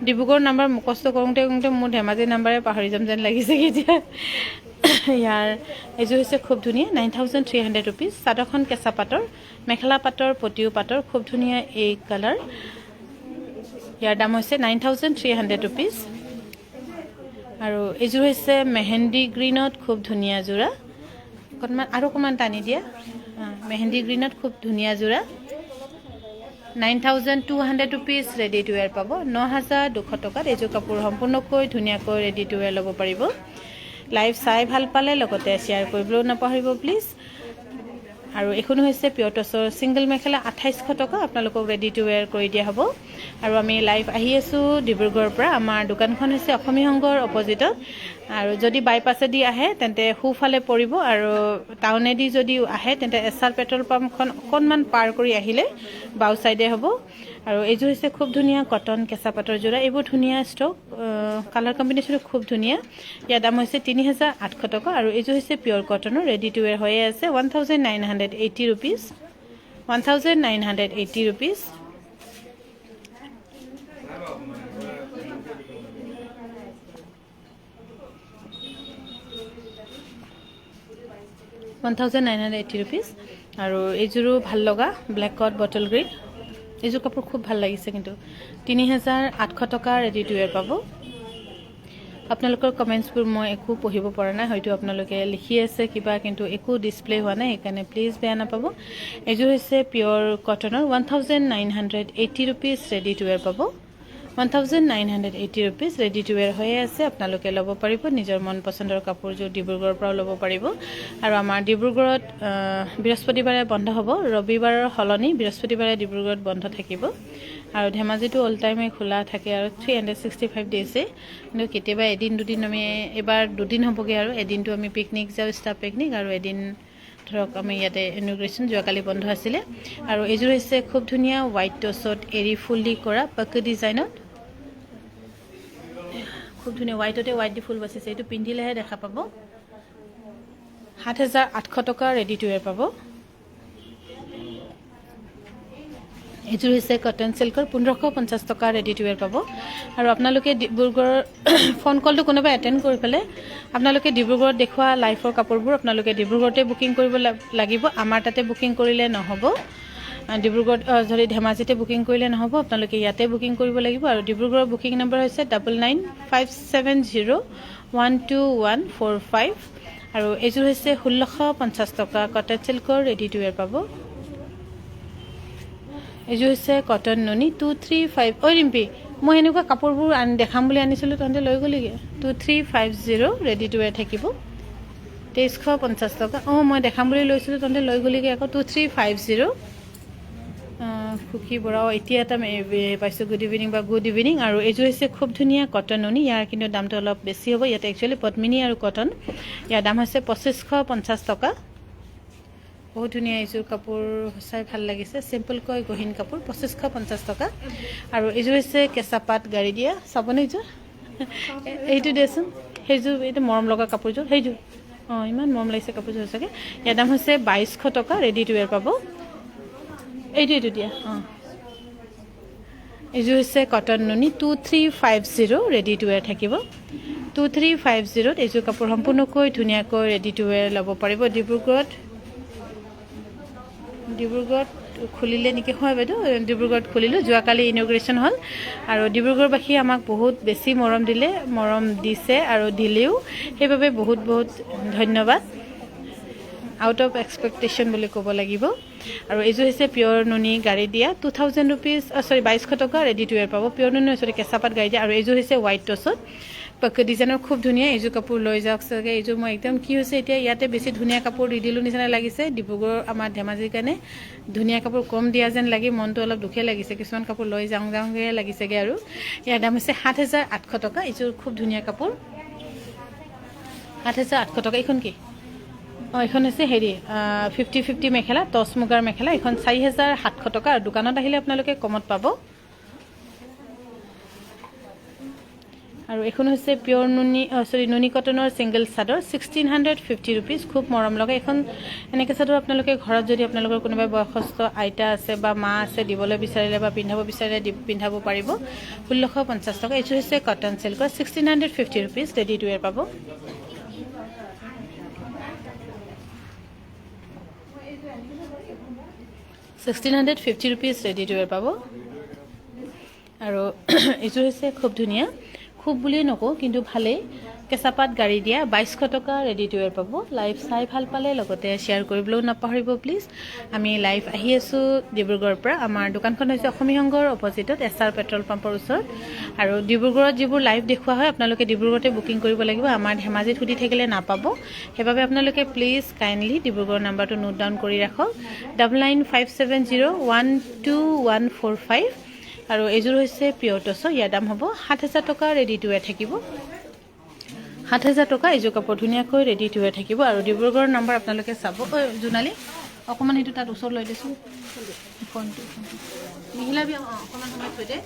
ডিব্ৰুগড় নাম্বাৰ মুখস্থ কৰোঁতে মোৰ ধেমাজি নাম্বাৰে পাহৰি যাম যেন লাগিছে এতিয়া ইয়াৰ এইযোৰ হৈছে খুব ধুনীয়া 9300 rupees চাদৰখন কেঁচা পাটৰ মেখেলা পাটৰ পটিও পাটৰ খুব ধুনীয়া এই কালাৰ ইয়াৰ দাম হৈছে 9300 rupees আৰু এইযোৰ হৈছে মেহেন্দি গ্ৰীনত খুব ধুনীয়া জোৰা অকণমান আৰু অকণমান টানি দিয়া মেহেন্দি গ্ৰীনত খুব ধুনীয়া জোৰা 9200 rupees ৰেডি টু ৱেৰ পাব 9200 টকাত এইযোৰ কাপোৰ সম্পূৰ্ণকৈ ধুনীয়াকৈ ৰেডি টু ৱেৰ ল'ব পাৰিব লাইভ চাই ভাল পালে লগতে শ্বেয়াৰ কৰিবলৈও নাপাহৰিব প্লিজ আৰু এখন হৈছে পিয়ৰ টছৰ সিঙ্গেল মেখেলা 2800 টকা আপোনালোকক ৰেডি টু ৱেৰ কৰি দিয়া হ'ব আৰু আমি লাইভ আহি আছো ডিব্ৰুগড়ৰ পৰা আমাৰ দোকানখন হৈছে অসমী সংঘৰ অপজিটত আৰু যদি বাইপাছেদি আহে তেন্তে হুফালে পৰিব আৰু টাউনেদি যদি আহে তেন্তে এছআৰ পেট্ৰল পাম্পখন অকণমান পাৰ কৰি আহিলে বাও সাইডে হ'ব আৰু এইযোৰ হৈছে খুব ধুনীয়া কটন কেঁচা পাটৰ জোৰা এইবোৰ ধুনীয়া ষ্টক কালাৰ কম্বিনেশ্যন খুব ধুনীয়া ইয়াৰ দাম হৈছে 3800 টকা আৰু এইযোৰ হৈছে পিয়ৰ কটনৰ ৰেডি টু ৱেৰ হৈ আছে 1980 rupees 1980 rupees $1980 আৰু এইযোৰো ভাল লগা ব্ল্যাক কট বটল গ্ৰীণ এইযোৰ কাপোৰ খুব ভাল লাগিছে কিন্তু 3800 টকা ৰেডি টু ৱেৰ পাব আপোনালোকৰ কমেন্টছবোৰ মই একো পঢ়িব পৰা নাই হয়তো আপোনালোকে লিখি আছে কিবা কিন্তু একো ডিসপ্লে হোৱা নাই সেইকাৰণে প্লিজ বেয়া নাপাব এইযোৰ হৈছে পিয়ৰ কটনৰ 1980 rupees ৰেডি টু ৱেৰ পাব 1980 rupees ৰেডি টু ৱেৰ হৈ আছে আপোনালোকে ল'ব পাৰিব নিজৰ মন পছন্দৰ কাপোৰযোৰ ডিব্ৰুগড়ৰ পৰা ল'ব পাৰিব আৰু আমাৰ ডিব্ৰুগড়ত বৃহস্পতিবাৰে বন্ধ হ'ব ৰবিবাৰৰ হলনি বৃহস্পতিবাৰে ডিব্ৰুগড়ত বন্ধ থাকিব আৰু ধেমাজিটো অল টাইমে খোলা থাকে আৰু 365 ডেজে কিন্তু কেতিয়াবা এদিন দুদিন আমি এবাৰ দুদিন হ'বগে আৰু এদিনটো আমি পিকনিক যাওঁ ষ্টাফ পিকনিক আৰু এদিন ধৰক আমি ইয়াতে ইনোগ্ৰেশ্যন যোৱাকালি বন্ধ আছিলে আৰু এইযোৰ হৈছে খুব ধুনীয়া হোৱাইট টছত এৰি ফুল দি কৰা পক ডিজাইনত খুব ধুনীয়া হোৱাইটতে হোৱাইট দি ফুল বাচিছে এইটো পিন্ধিলেহে দেখা পাব 7800 টকা ৰেডি টু ৱেৰ পাব এইযোৰ হৈছে কটন সিল্কৰ 1550 টকা ৰেডি টু ৱেৰ পাব আৰু আপোনালোকে ডিব্ৰুগড়ৰ ফোন কলটো কোনোবা এটেন্ড কৰি পেলে আপোনালোকে ডিব্ৰুগড়ত দেখুৱা লাইফৰ কাপোৰবোৰ আপোনালোকে ডিব্ৰুগড়তে বুকিং কৰিব লাগিব আমাৰ তাতে বুকিং কৰিলে নহব ডিব্ৰুগড় যদি ধেমাজিতে বুকিং কৰিলে নহব আপোনালোকে ইয়াতে বুকিং কৰিব লাগিব আৰু ডিব্ৰুগড়ৰ বুকিং নম্বৰ হৈছে 9957012145 আৰু এইযোৰ হৈছে 1650 টকা কটন সিল্কৰ ৰেডি টু ৱেৰ পাব এইযোৰ হৈছে কটন ননি 235 ঐ ৰিম্পি মই এনেকুৱা কাপোৰবোৰ দেখাম বুলি আনিছিলোঁ তহঁতে লৈ গ'লিগে 2350 ৰেডি টু ৱেৰ থাকিব 2350 টকা মই দেখাম বুলি লৈছিলোঁ তহঁতে লৈ গ'লিগে আকৌ 2350 খুকি বৰাও এতিয়া এটা পাইছোঁ গুড ইভিনিং বা গুড ইভিনিং আৰু এইযোৰ হৈছে খুব ধুনীয়া কটন ননি ইয়াৰ কিন্তু দামটো অলপ বেছি হ'ব ইয়াতে একচুৱেলি পদ্মিনী আৰু কটন ইয়াৰ দাম হৈছে 2550 টকা বহুত ধুনীয়া এইযোৰ কাপোৰ সঁচাই ভাল লাগিছে চিম্পলকৈ গহীন কাপোৰ 2550 টকা আৰু এইযোৰ হৈছে কেঁচা পাট গাড়ী দিয়া চাবনে এইযোৰ এইটো দেচোন সেইযোৰ এইটো মৰম লগা কাপোৰযোৰ সেইযোৰ ইমান মৰম লাগিছে কাপোৰযোৰ চাগে ইয়াৰ দাম হৈছে 2200 টকা ৰেডি টু ৱেৰ পাব এইটো দিয়া এইযোৰ হৈছে কটন নুনি 2350 ৰেডি টু ৱেৰ থাকিব 2350 এইযোৰ কাপোৰ সম্পূৰ্ণকৈ ধুনীয়াকৈ ৰেডি টু ৱেৰ ল'ব পাৰিব ডিব্ৰুগড়ত ডিব্ৰুগড়ত খুলিলে নেকি হয় বাইদেউ ডিব্ৰুগড়ত খুলিলোঁ যোৱাকালি ইনগ্ৰেশ্যন হ'ল আৰু ডিব্ৰুগড়বাসী আমাক বহুত বেছি মৰম দিছে আৰু দিলেও সেইবাবে বহুত বহুত ধন্যবাদ আউট অফ এক্সপেক্টেশ্যন বুলি ক'ব লাগিব আৰু এইযোৰ হৈছে পিয়ৰ নুনি গাড়ী দিয়া 2000 ৰুপিজ 2200 টকা ৰেডি টু ৱেৰ পাব পিয়ৰ নুনি কেঁচাপাত গাড়ী দিয়া আৰু এইযোৰ হৈছে হোৱাইট টছত পক ডিজাইনৰ খুব ধুনীয়া এইযোৰ কাপোৰ লৈ যাওক চাগে এইযোৰ মই একদম কি হৈছে এতিয়া ইয়াতে বেছি ধুনীয়া কাপোৰ দি দিলোঁ নিচিনা লাগিছে ডিব্ৰুগড় আমাৰ ধেমাজিৰ কাৰণে ধুনীয়া কাপোৰ কম দিয়া যেন লাগি মনটো অলপ দুখে লাগিছে কিছুমান কাপোৰ লৈ যাওঁগৈ লাগিছেগৈ আৰু ইয়াৰ দাম হৈছে 7800 টকা এইযোৰ খুব ধুনীয়া কাপোৰ 7800 টকা এইখন কি এইখন হৈছে হেৰি 50-50 মেখেলা টচ মুগাৰ মেখেলা এইখন 4700 টকা আৰু দোকানত আহিলে আপোনালোকে কমত পাব আৰু এখন হৈছে পিয়ৰ নুনি নুনি কটনৰ সিঙ্গেল চাদৰ 1650 ৰুপিজ খুব মৰম লগা এখন এনেকৈ চাদৰ আপোনালোকে ঘৰত যদি আপোনালোকৰ কোনোবা বয়সস্থ আইতা আছে বা মা আছে দিবলৈ বিচাৰিলে বা পিন্ধাব বিচাৰিলে পিন্ধাব পাৰিব 1650 টকা এইটো হৈছে কটন সিল্কৰ 1650 ৰুপিজ ৰেডি টু ৱেৰ পাব 1650 ৰুপিজ ৰেডি টু ৱেৰ পাব আৰু এইটো হৈছে খুব ধুনীয়া খুব বুলিয়ে নকওঁ কিন্তু ভালেই কেঁচাপাত গাড়ী দিয়া 2200 টকা ৰেডি টু ৱেৰ পাব লাইভ চাই ভাল পালে লগতে শ্বেয়াৰ কৰিবলৈও নাপাহৰিব প্লিজ আমি লাইভ আহি আছোঁ ডিব্ৰুগড়ৰ পৰা আমাৰ দোকানখন হৈছে অসমী সংঘৰ অপজিটত এছআৰ পেট্ৰল পাম্পৰ ওচৰত আৰু ডিব্ৰুগড়ত যিবোৰ লাইভ দেখুওৱা হয় আপোনালোকে ডিব্ৰুগড়তে বুকিং কৰিব লাগিব আমাৰ ধেমাজিত সুধি থাকিলে নাপাব সেইবাবে আপোনালোকে প্লিজ কাইণ্ডলি ডিব্ৰুগড়ৰ নাম্বাৰটো নোট ডাউন কৰি ৰাখক 9957012145 আৰু এইযোৰ হৈছে পিয়ৰ টছ ইয়াৰ দাম হ'ব 7000 টকা ৰেডি টু ৱেৰ থাকিব 7000 টকা এইযোৰ কাপোৰ ধুনীয়াকৈ ৰেডি টু ৱেৰ থাকিব আৰু ডিব্ৰুগড়ৰ নাম্বাৰ আপোনালোকে চাব জোনালী অকণমান সেইটো তাত ওচৰত লৈ দিছোঁ ফোনটো মিহিলাবি অকণমান সময় থৈ দে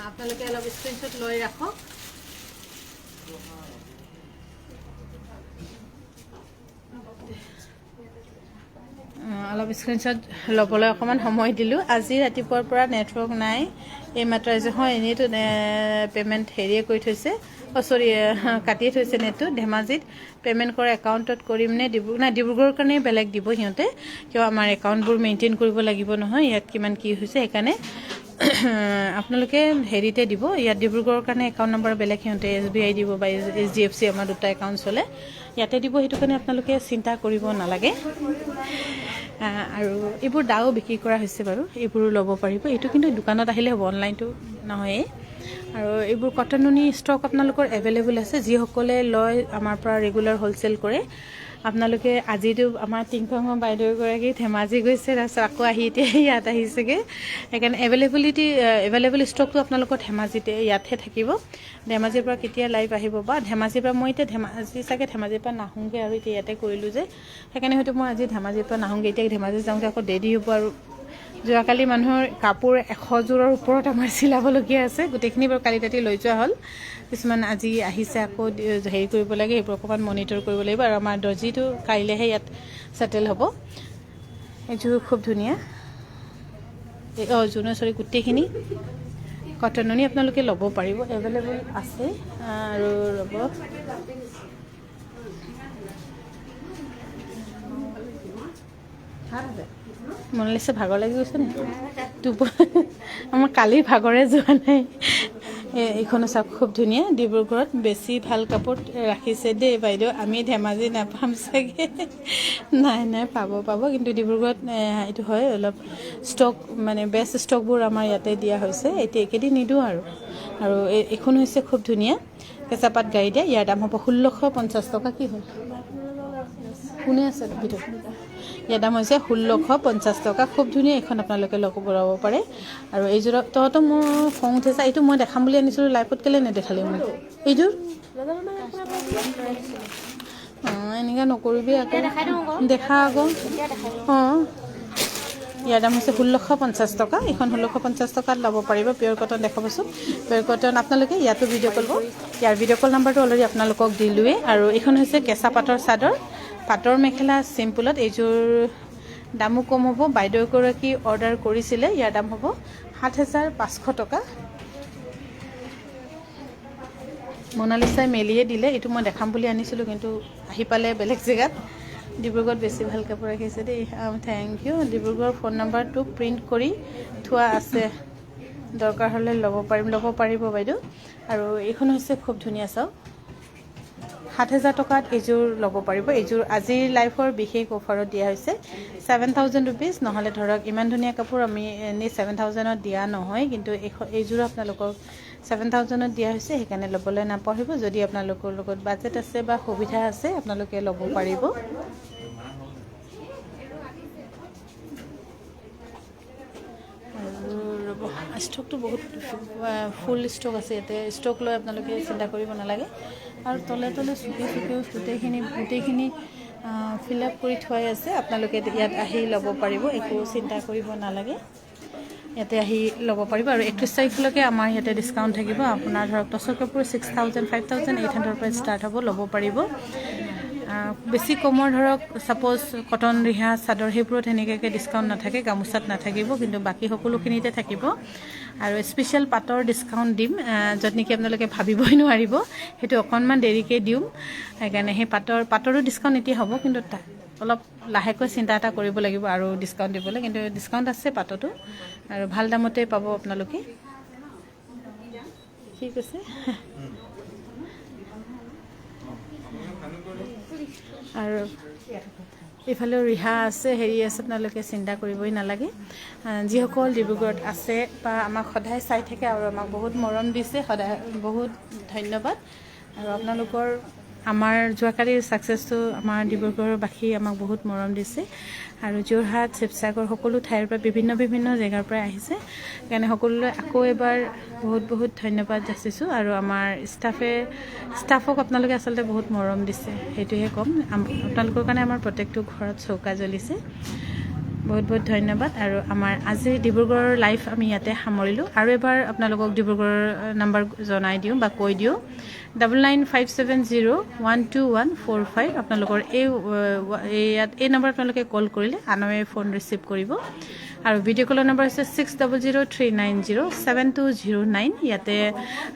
আপোনালোকে অলপ স্ক্ৰীনশ্বট লৈ ৰাখক অলপ স্ক্ৰীনশ্বট ল'বলৈ অকণমান সময় দিলোঁ আজি ৰাতিপুৱাৰ পৰা নেটৱৰ্ক নাই এই মাত্ৰ আজি হয় এনেইতো পে'মেণ্ট হেৰিয়ে কৰি থৈছে কাটিয়ে থৈছে নেটটো ধেমাজিত পে'মেণ্ট কৰা একাউণ্টত কৰিম নে ডিব্ৰুগড়ৰ কাৰণে বেলেগ দিব সিহঁতে কিয় আমাৰ একাউণ্টবোৰ মেইনটেইন কৰিব লাগিব নহয় ইয়াত কিমান কি হৈছে সেইকাৰণে আপোনালোকে হেৰিতে দিব ইয়াত ডিব্ৰুগড়ৰ কাৰণে একাউণ্ট নম্বৰ বেলেগ সিহঁতে SBI দিব বা HDFC আমাৰ দুটা একাউণ্ট চলে ইয়াতে দিব সেইটো কাৰণে আপোনালোকে চিন্তা কৰিব নালাগে আৰু এইবোৰ দাও বিক্ৰী কৰা হৈছে বাৰু এইবোৰো ল'ব পাৰিব এইটো কিন্তু দোকানত আহিলে হ'ব অনলাইনটো নহয়ে আৰু এইবোৰ কটন নুনি ষ্টক আপোনালোকৰ এভেইলেবল আছে যিসকলে লয় আমাৰ পৰা ৰেগুলাৰ হোলচেল কৰে আপোনালোকে আজিতো আমাৰ টিংখঙৰ বাইদেউগৰাকী ধেমাজি গৈছে তাৰপিছত আকৌ আহি এতিয়া ইয়াত আহিছেগৈ সেইকাৰণে এভেইলেবল ষ্টকটো আপোনালোকৰ ধেমাজিতে ইয়াতহে থাকিব ধেমাজিৰ পৰা কেতিয়া লাইভ আহিব বা ধেমাজিৰ পৰা মই এতিয়া ধেমাজিৰ পৰা নাহোঁগৈ আৰু এতিয়া ইয়াতে কৰিলোঁ যে সেইকাৰণে হয়তো মই আজি ধেমাজিৰ পৰা নাহোঁগৈ এতিয়া ধেমাজি যাওঁগৈ আকৌ দেৰি হ'ব আৰু যোৱাকালি মানুহৰ কাপোৰ 100 যোৰৰ ওপৰত আমাৰ চিলাবলগীয়া আছে গোটেইখিনি বাৰু কালি ৰাতি লৈ যোৱা হ'ল কিছুমান আজি আহিছে আকৌ হেৰি কৰিব লাগে সেইবোৰ অকণমান মনিটৰ কৰিব লাগিব আৰু আমাৰ দৰ্জিটো কাইলৈহে ইয়াত ছেটেল হ'ব এইযোৰ খুব ধুনীয়া গোটেইখিনি কটন নুনি আপোনালোকে ল'ব পাৰিব এভেইলেবল আছে আৰু ৰ'ব মন লাগিছে ভাগৰ লাগি গৈছে নে আমাৰ কালি ভাগৰে যোৱা নাই এইখনো চাওক খুব ধুনীয়া ডিব্ৰুগড়ত বেছি ভাল কাপোৰ ৰাখিছে দেই বাইদেউ আমি ধেমাজি নাপাম চাগে নাই পাব কিন্তু ডিব্ৰুগড়ত এইটো হয় অলপ ষ্টক মানে বেষ্ট ষ্টকবোৰ আমাৰ ইয়াতে দিয়া হৈছে এতিয়া একেদিন নিদিওঁ আৰু এইখন হৈছে খুব ধুনীয়া কেঁচাপাত গাড়ী দিয়া ইয়াৰ দাম হ'ব 1650 টকা কি হ'ল কোনে আছে ভিতৰত ইয়াৰ দাম হৈছে 1650 টকা খুব ধুনীয়া এইখন আপোনালোকে ল'ব পাৰে আৰু এইযোৰ তহঁতৰ মোৰ খং উঠিছে এইটো মই দেখাম বুলি আনিছিলোঁ লাইভত কেলৈ নেদেখালি মোক এইযোৰ এনেকৈ নকৰিবি আকৌ দেখা আকৌ ইয়াৰ দাম হৈছে 1650 টকা এইখন 1650 টকাত ল'ব পাৰিব পিয়ৰ কটন দেখাবচোন পিয়ৰ কটন আপোনালোকে ইয়াতো ভিডিঅ' কল ইয়াৰ ভিডিঅ' কল নাম্বাৰটো অলৰেডি আপোনালোকক দিলোঁৱেই আৰু এইখন হৈছে কেঁচা পাটৰ চাদৰ পাটৰ মেখেলা চিম্পুলত এইযোৰ দামো কম হ'ব বাইদেউগৰাকী অৰ্ডাৰ কৰিছিলে ইয়াৰ দাম হ'ব 7500 টকা মনালিছাই মেলিয়ে দিলে এইটো মই দেখাম বুলি আনিছিলোঁ কিন্তু আহি পালে বেলেগ জেগাত ডিব্ৰুগড়ত বেছি ভাল কাপোৰ ৰাখিছে দেই। Thank you. ডিব্ৰুগড়ৰ ফোন নাম্বাৰটো প্ৰিণ্ট কৰি থোৱা আছে, দৰকাৰ হ'লে ল'ব পাৰিব বাইদেউ। আৰু এইখন হৈছে খুব ধুনীয়া চাওক, 7,000 টকাত এইযোৰ ল'ব পাৰিব। এইযোৰ আজিৰ লাইফৰ বিশেষ অফাৰত দিয়া হৈছে 7,000 ৰুপিজ। নহ'লে ধৰক ইমান ধুনীয়া কাপোৰ আমি এনেই 7,000ত দিয়া নহয়, কিন্তু এইযোৰ আপোনালোকক 7,000ত দিয়া হৈছে, সেইকাৰণে ল'বলৈ নাপাহৰিব। যদি আপোনালোকৰ লগত বাজেট আছে বা সুবিধা আছে আপোনালোকে ল'ব পাৰিব। ষ্টকটো বহুত ফুল ষ্টক আছে ইয়াতে, ষ্টক লৈ আপোনালোকে চিন্তা কৰিব নালাগে। আৰু তলে চুকেও গোটেইখিনি ফিল আপ কৰি থোৱাই আছে, আপোনালোকে ইয়াত আহি ল'ব পাৰিব, একো চিন্তা কৰিব নালাগে। ইয়াতে আহি ল'ব পাৰিব। আৰু 31 তাৰিখলৈকে আমাৰ ইয়াতে ডিছকাউণ্ট থাকিব। আপোনাৰ ধৰক টচৰ কাপোৰ 6,000 5,800 পৰা ষ্টাৰ্ট হ'ব, ল'ব পাৰিব। বেছি কমৰ ধৰক ছাপ'জ কটন ৰিহা চাদৰ সেইবোৰত সেনেকৈ ডিছকাউণ্ট নাথাকে, গামোচাত নাথাকিব, কিন্তু বাকী সকলোখিনিতে থাকিব। আৰু স্পেচিয়েল পাটৰ ডিছকাউণ্ট দিম, য'ত নেকি আপোনালোকে ভাবিবই নোৱাৰিব, সেইটো অকণমান দেৰিকৈ দিম। সেইকাৰণে সেই পাটৰো ডিছকাউণ্ট এতিয়া হ'ব, কিন্তু অলপ লাহেকৈ চিন্তা এটা কৰিব লাগিব আৰু ডিছকাউণ্ট দিবলৈ। কিন্তু ডিছকাউণ্ট আছে পাটতো, আৰু ভাল দামতে পাব আপোনালোকে। ঠিক আছে। আৰু এইফালেও ৰিহা আছে, হেৰি আছে, আপোনালোকে চিন্তা কৰিবই নালাগে। যিসকল ডিব্ৰুগড়ত আছে বা আমাক সদায় চাই থাকে আৰু আমাক বহুত মৰম দিছে, সদায় বহুত ধন্যবাদ। আৰু আপোনালোকৰ আমাৰ যোৱাকালিৰ ছাকচেছটো আমাৰ ডিব্ৰুগড়বাসী আমাক বহুত মৰম দিছে। আৰু যোৰহাট, শিৱসাগৰ সকলো ঠাইৰ পৰা বিভিন্ন জেগাৰ পৰা আহিছে, সেইকাৰণে সকলোলৈ আকৌ এবাৰ বহুত ধন্যবাদ যাচিছোঁ। আৰু আমাৰ ষ্টাফক আপোনালোকে আচলতে বহুত মৰম দিছে, সেইটোহে ক'ম। আপোনালোকৰ কাৰণে আমাৰ প্ৰত্যেকটো ঘৰত চৌকা জ্বলিছে, বহুত ধন্যবাদ। আৰু আমাৰ আজি ডিব্ৰুগড়ৰ লাইভ আমি ইয়াতে সামৰিলোঁ। আৰু এবাৰ আপোনালোকক ডিব্ৰুগড়ৰ নাম্বাৰ জনাই দিওঁ বা কৈ দিওঁ, 9957012145। আপোনালোকৰ এই নাম্বাৰত আপোনালোকে কল কৰিলে আনৱে ফোন ৰিচিভ কৰিব। আৰু ভিডিঅ' কলৰ নাম্বাৰ হৈছে 6003907209। ইয়াতে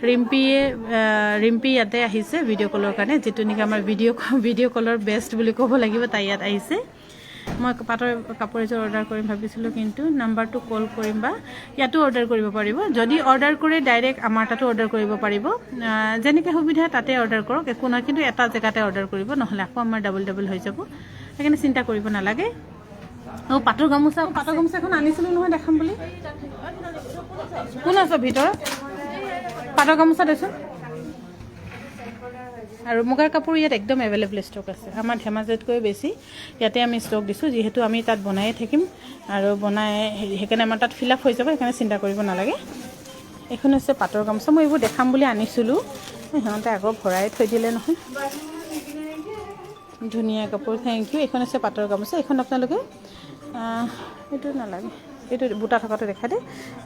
ৰিম্পী ইয়াতে আহিছে ভিডিঅ' কলৰ কাৰণে, যিটো নেকি আমাৰ ভিডিঅ' কলৰ বেষ্ট বুলি ক'ব লাগিব, তাই ইয়াত আহিছে। মই পাটৰ কাপোৰ এযোৰ অৰ্ডাৰ কৰিম ভাবিছিলোঁ, কিন্তু নাম্বাৰটো কল কৰিম বা ইয়াতো অৰ্ডাৰ কৰিব পাৰিব। যদি অৰ্ডাৰ কৰে ডাইৰেক্ট আমাৰ তাতো অৰ্ডাৰ কৰিব পাৰিব, যেনেকৈ সুবিধা তাতে অৰ্ডাৰ কৰক, একো নহয়। কিন্তু এটা জেগাতে অৰ্ডাৰ কৰিব, নহ'লে আকৌ আমাৰ ডাবল হৈ যাব, সেইকাৰণে চিন্তা কৰিব নালাগে। পাটৰ গামোচা এখন আনিছিলোঁ নহয়, দেখাম বুলি। কোন আছে ভিতৰত? পাটৰ গামোচা দেচোন। আৰু মুগাৰ কাপোৰ ইয়াত একদম এভেইলেবল ষ্টক আছে, আমাৰ ধেমাজিতকৈ বেছি ইয়াতে আমি ষ্টক দিছোঁ, যিহেতু আমি তাত বনায়ে থাকিম। আৰু সেইকাৰণে আমাৰ তাত ফিল আপ হৈ যাব, সেইকাৰণে চিন্তা কৰিব নালাগে। এইখন হৈছে পাটৰ গামোচা, মই এইবোৰ দেখাম বুলি আনিছিলোঁ, সিহঁতে আকৌ ভৰাই থৈ দিলে নহয়। ধুনীয়া কাপোৰ, থেংক ইউ। এইখন হৈছে পাটৰ গামোচা, এইখন আপোনালোকে এইটো নালাগে, এইটো বুটা থকাটো দেখা দেই।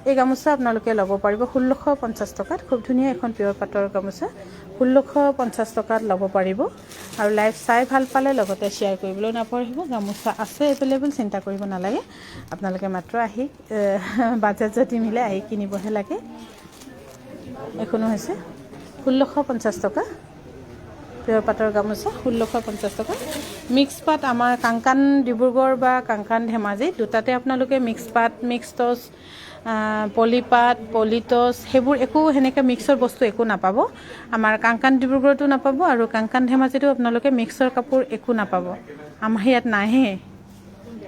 এই গামোচা আপোনালোকে ল'ব পাৰিব 1,650 টকাত। খুব ধুনীয়া এখন পিয়ৰ পাটৰ গামোচা, 1,650 টকাত ল'ব পাৰিব। আৰু লাইভ চাই ভাল পালে লগতে শ্বেয়াৰ কৰিবলৈ নাপাহৰিব। গামোচা আছে এভেইলেবল, চিন্তা কৰিব নালাগে। আপোনালোকে মাত্ৰ আহি বাজেট যদি মিলে আহি কিনিবহে লাগে। এইখনো হৈছে 1,650 টকা, পিয়ৰ পাটৰ গামোচা 1,650 টকা। মিক্স পাট আমাৰ কাংকান ডিব্ৰুগড় বা কাংকান ধেমাজি দুটাতে আপোনালোকে মিক্স পাট, মিক্স টচ, পলিপাট, পলিটচ সেইবোৰ একো সেনেকৈ মিক্সৰ বস্তু একো নাপাব। আমাৰ কাংকান ডিব্ৰুগড়তো নাপাব আৰু কাংকান ধেমাজিতো আপোনালোকে মিক্সৰ কাপোৰ একো নাপাব, আমাৰ ইয়াত নাহে।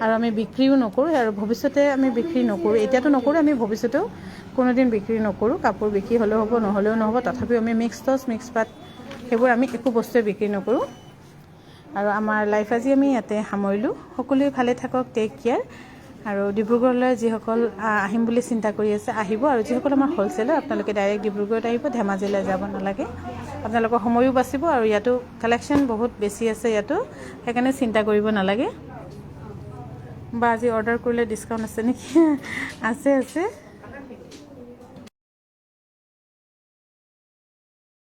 আৰু আমি বিক্ৰীও নকৰোঁ, আৰু ভৱিষ্যতে আমি বিক্ৰী নকৰোঁ। এতিয়াতো নকৰোঁ, আমি ভৱিষ্যতেও কোনোদিন বিক্ৰী নকৰোঁ। কাপোৰ বিক্ৰী হ'লেও হ'ব, নহ'লেও নহ'ব, তথাপিও আমি মিক্স টচ, মিক্স পাট সেইবোৰ আমি একো বস্তুৱে বিক্ৰী নকৰোঁ। আৰু আমাৰ লাইফ আজি আমি ইয়াতে সামৰিলোঁ। সকলোৱে ভালে থাকক, টেক কেয়াৰ। আৰু ডিব্ৰুগড়লৈ যিসকল আহিম বুলি চিন্তা কৰি আছে আহিব, আৰু যিসকল আমাৰ হ'লচেলাৰ আপোনালোকে ডাইৰেক্ট ডিব্ৰুগড়ত আহিব, ধেমাজিলৈ যাব নালাগে। আপোনালোকৰ সময়ো বাচিব, আৰু ইয়াতো কালেকশ্যন বহুত বেছি আছে ইয়াতো, সেইকাৰণে চিন্তা কৰিব নালাগে। বা আজি অৰ্ডাৰ কৰিলে ডিছকাউণ্ট আছে নেকি? আছে